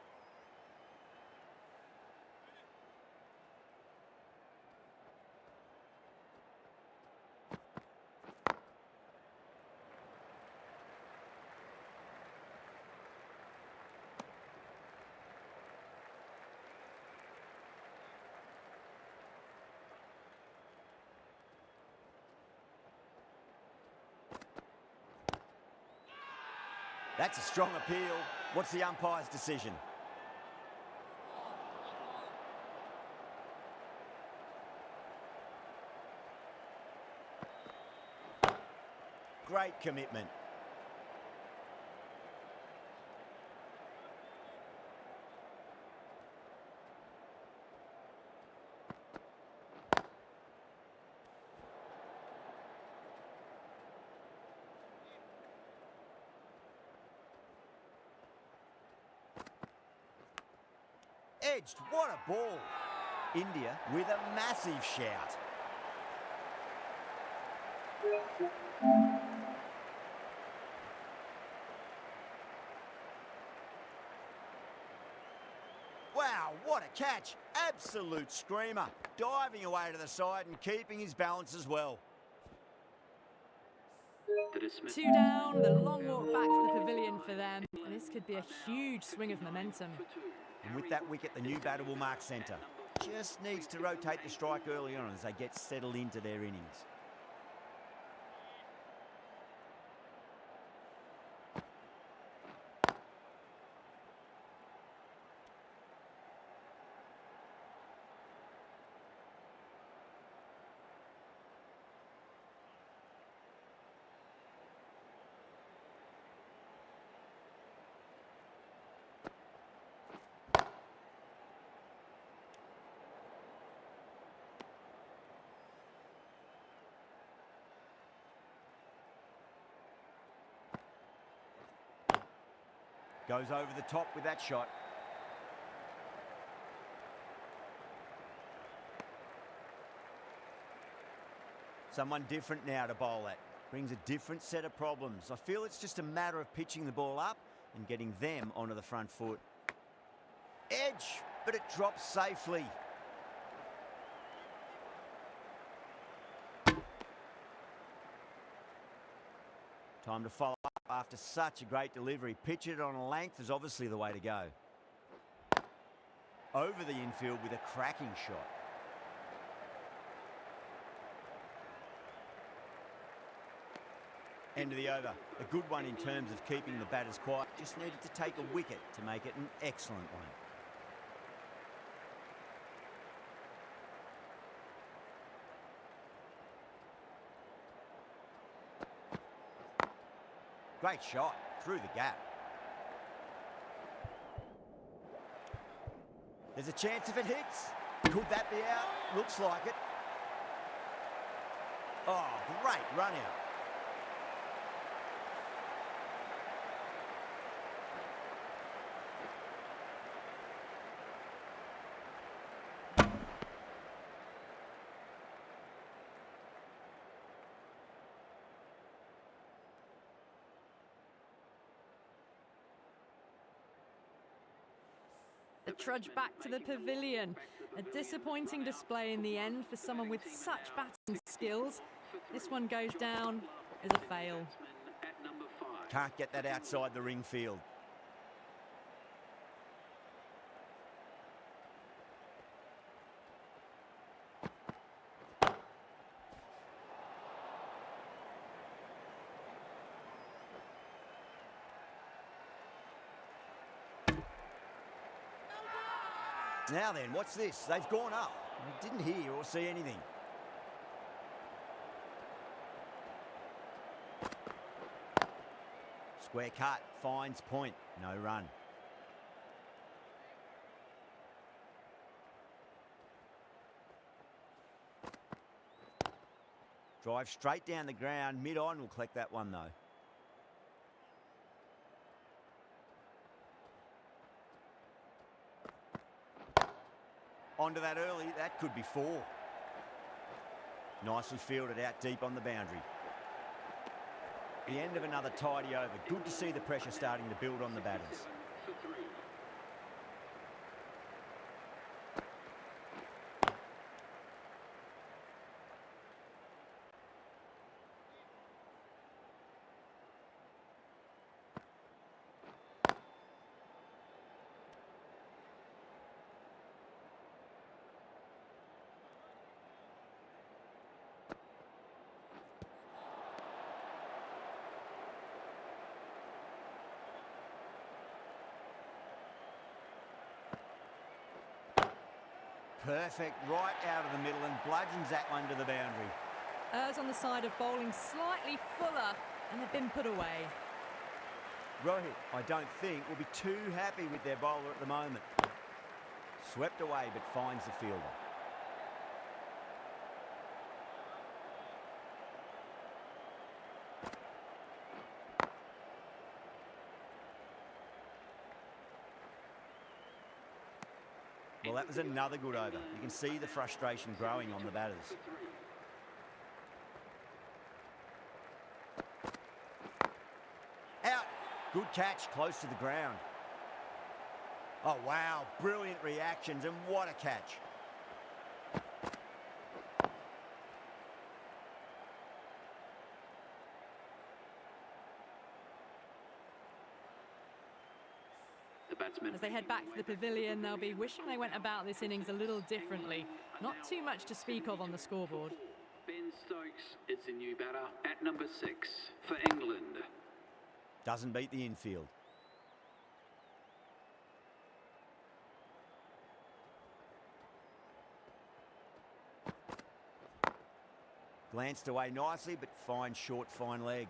That's a strong appeal. What's the umpire's decision? Great commitment. Edged, what a ball. India with a massive shout. Wow, what a catch. Absolute screamer. Diving away to the side and keeping his balance as well. 2 down, the long walk back to the pavilion for them. And this could be a huge swing of momentum. And with that wicket, the new batter will mark centre. Just needs to rotate the strike early on as they get settled into their innings. Goes over the top with that shot. Someone different now to bowl at. Brings a different set of problems. I feel it's just a matter of pitching the ball up and getting them onto the front foot. Edge, but it drops safely. Time to follow up after such a great delivery. Pitch it on a length is obviously the way to go. Over the infield with a cracking shot. End of the over. A good one in terms of keeping the batters quiet. Just needed to take a wicket to make it an excellent one. Great shot through the gap. There's a chance if it hits. Could that be out? Looks like it. Oh, great run out. The trudge back to the pavilion. A disappointing display in the end for someone with such batting skills. This one goes down as a fail. Can't get that outside the ring field. Now then, what's this? They've gone up. I didn't hear or see anything. Square cut, finds point, no run. Drive straight down the ground, mid-on, will collect that one though. Onto that early, that could be 4. Nicely fielded out deep on the boundary. The end of another tidy over. Good to see the pressure starting to build on the batters. Perfect, right out of the middle and bludgeons that one to the boundary. Errs on the side of bowling slightly fuller, and they've been put away. Rohit, I don't think, will be too happy with their bowler at the moment. Swept away, but finds the fielder. Well, that was another good over. You can see the frustration growing on the batters. Out. Good catch, close to the ground. Oh, wow. Brilliant reactions, and what a catch. As they head back to the pavilion, they'll be wishing they went about this innings a little differently. Not too much to speak of on the scoreboard. Ben Stokes is the new batter at number 6 for England. Doesn't beat the infield. Glanced away nicely, but fine short, fine leg.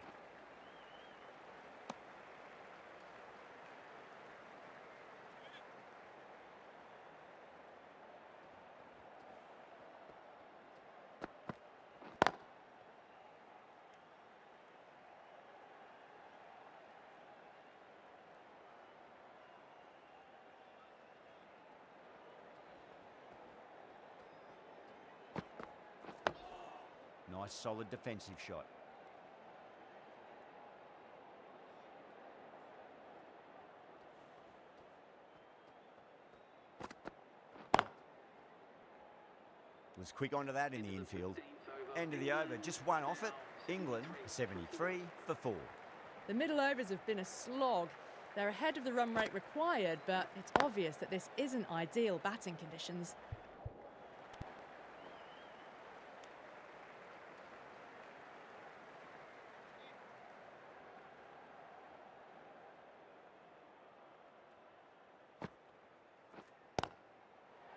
Nice solid defensive shot. Was quick onto that in the infield. End of the over, just one off it. England 73 for 4. The middle overs have been a slog. They're ahead of the run rate required, but it's obvious that this isn't ideal batting conditions.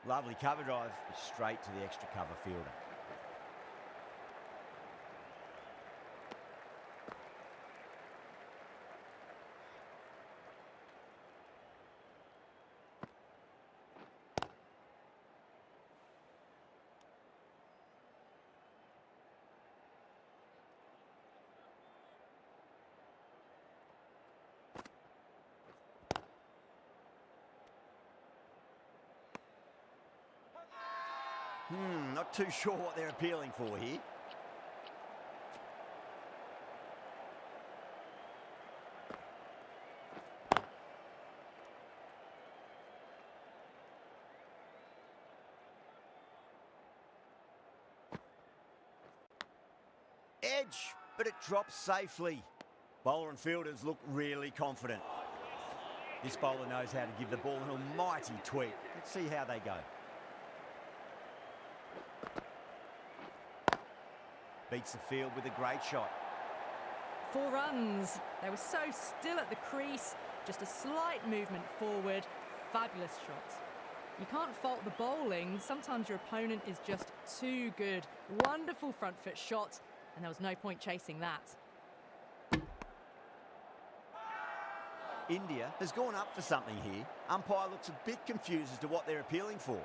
Lovely cover drive, straight to the extra cover fielder. Not too sure what they're appealing for here. Edge, but it drops safely. Bowler and fielders look really confident. This bowler knows how to give the ball an almighty tweak. Let's see how they go. Beats the field with a great shot. 4 runs. They were so still at the crease. Just a slight movement forward. Fabulous shot. You can't fault the bowling. Sometimes your opponent is just too good. Wonderful front foot shot, and there was no point chasing that. India has gone up for something here. Umpire looks a bit confused as to what they're appealing for.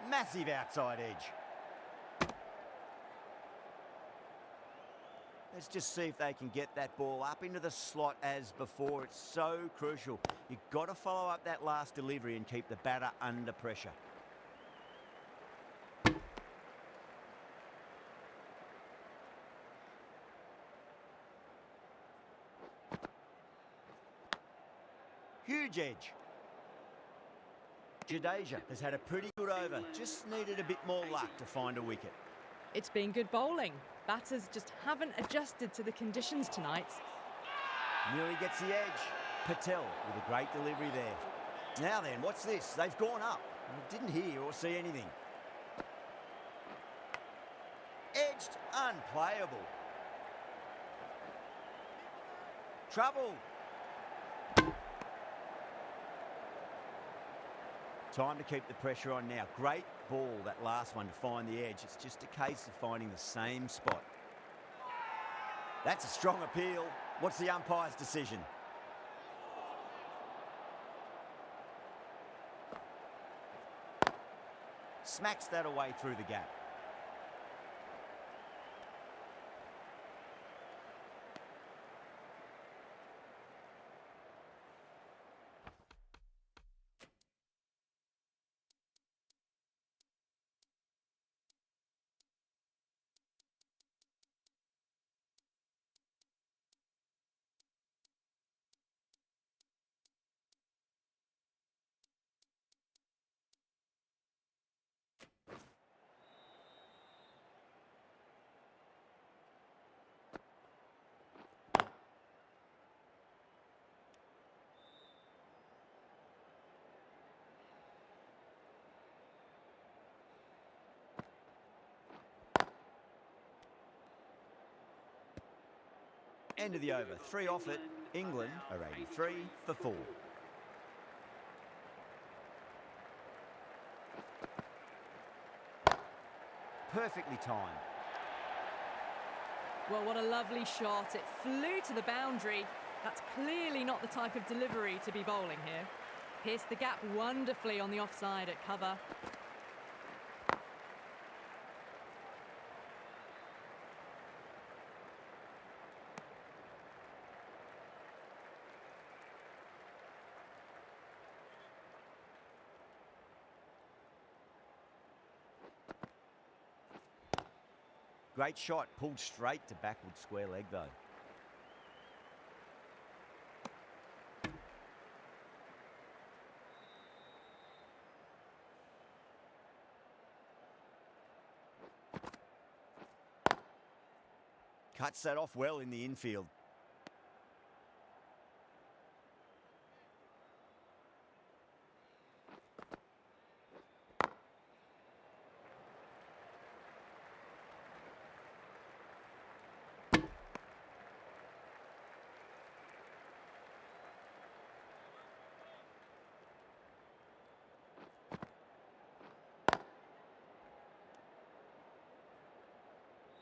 Massive outside edge. Let's just see if they can get that ball up into the slot as before. It's so crucial. You've got to follow up that last delivery and keep the batter under pressure. Huge edge. Jadeja has had a pretty good over. Just needed a bit more luck to find a wicket. It's been good bowling. Batters just haven't adjusted to the conditions tonight. Nearly gets the edge. Patel with a great delivery there. Now then, what's this? They've gone up. Didn't hear or see anything. Edged, unplayable. Trouble. Time to keep the pressure on now. Great ball, that last one, to find the edge. It's just a case of finding the same spot. That's a strong appeal. What's the umpire's decision? Smacks that away through the gap. End of the over. 3 off it. England are 83 for 4. Perfectly timed. Well, what a lovely shot. It flew to the boundary. That's clearly not the type of delivery to be bowling here. Pierced the gap wonderfully on the offside at cover. Great shot, pulled straight to backward square leg though. Cuts that off well in the infield.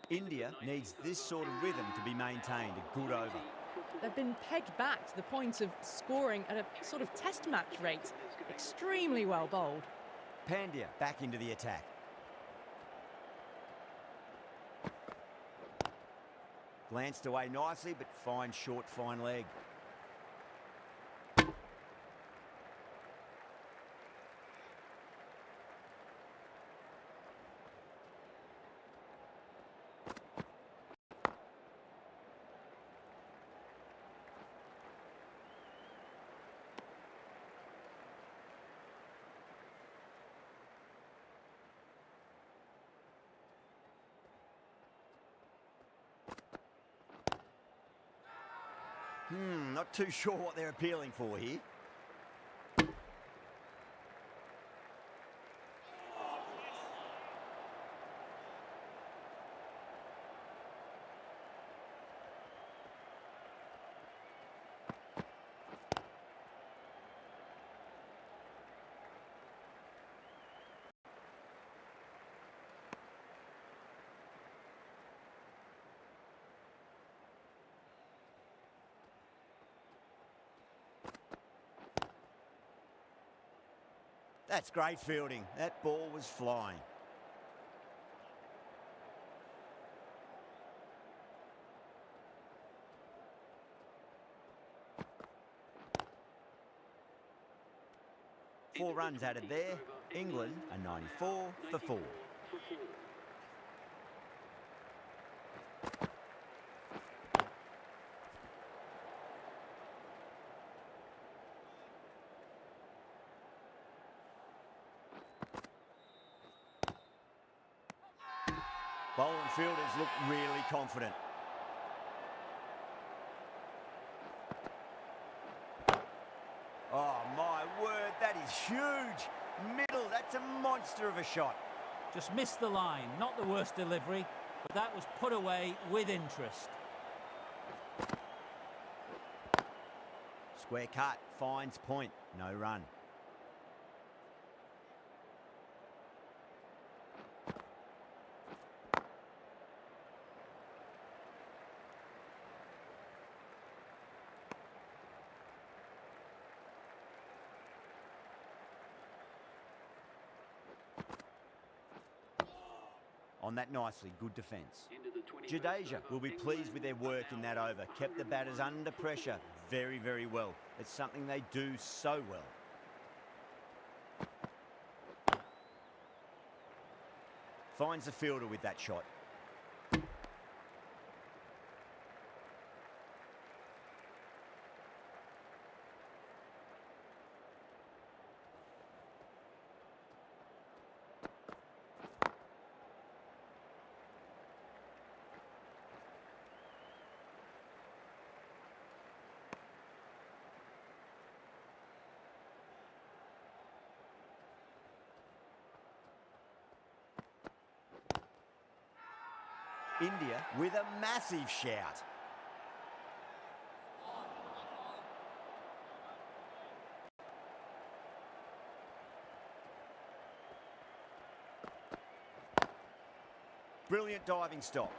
India needs this sort of rhythm to be maintained. A good over. They've been pegged back to the point of scoring at a sort of test match rate. Extremely well bowled. Pandya back into the attack. Glanced away nicely, but fine short, fine leg. Not too sure what they're appealing for here. That's great fielding. That ball was flying. Four runs added there. England are 94 for 4. Bowler and fielders look really confident. Oh, my word, that is huge. Middle, that's a monster of a shot. Just missed the line. Not the worst delivery, but that was put away with interest. Square cut, finds point, no run. On that nicely, good defence. Jadeja will be pleased with their work in that over. Kept the batters under pressure very, very well. It's something they do so well. Finds the fielder with that shot. India with a massive shout. Brilliant diving stop.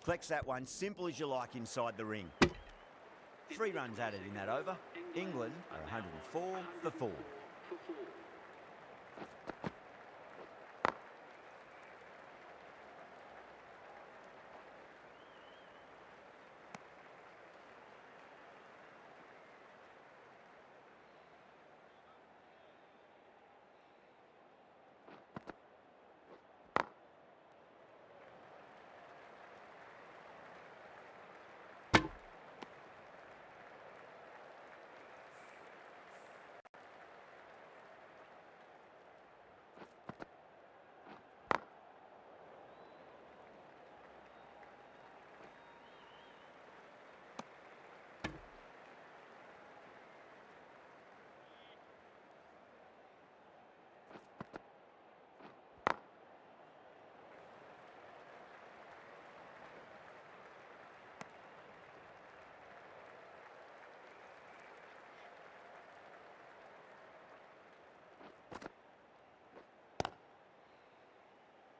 Collects that one, simple as you like inside the ring. 3 runs added in that over. England are 104 for 4.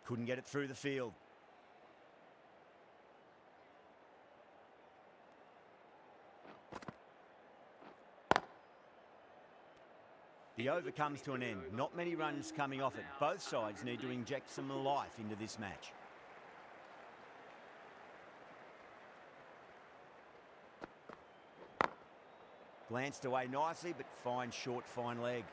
Couldn't get it through the field. The over comes to an end. Not many runs coming off it. Both sides need to inject some life into this match. Glanced away nicely, but fine short, fine leg.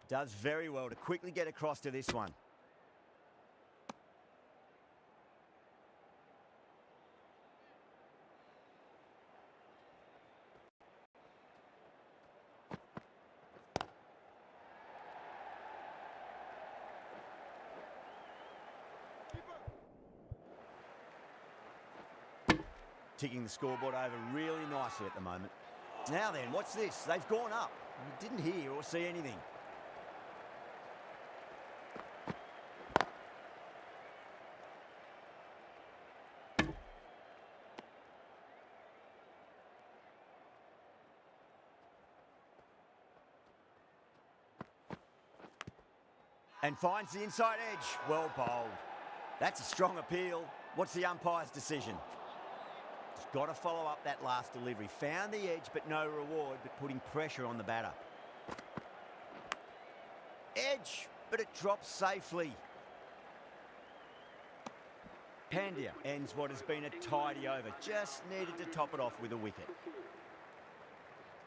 Does very well to quickly get across to this one. Ticking the scoreboard over really nicely at the moment. Now then, what's this? They've gone up. You didn't hear or see anything. And finds the inside edge. Well bowled. That's a strong appeal. What's the umpire's decision? He's got to follow up that last delivery. Found the edge, but no reward, but putting pressure on the batter. Edge, but it drops safely. Pandya ends what has been a tidy over. Just needed to top it off with a wicket.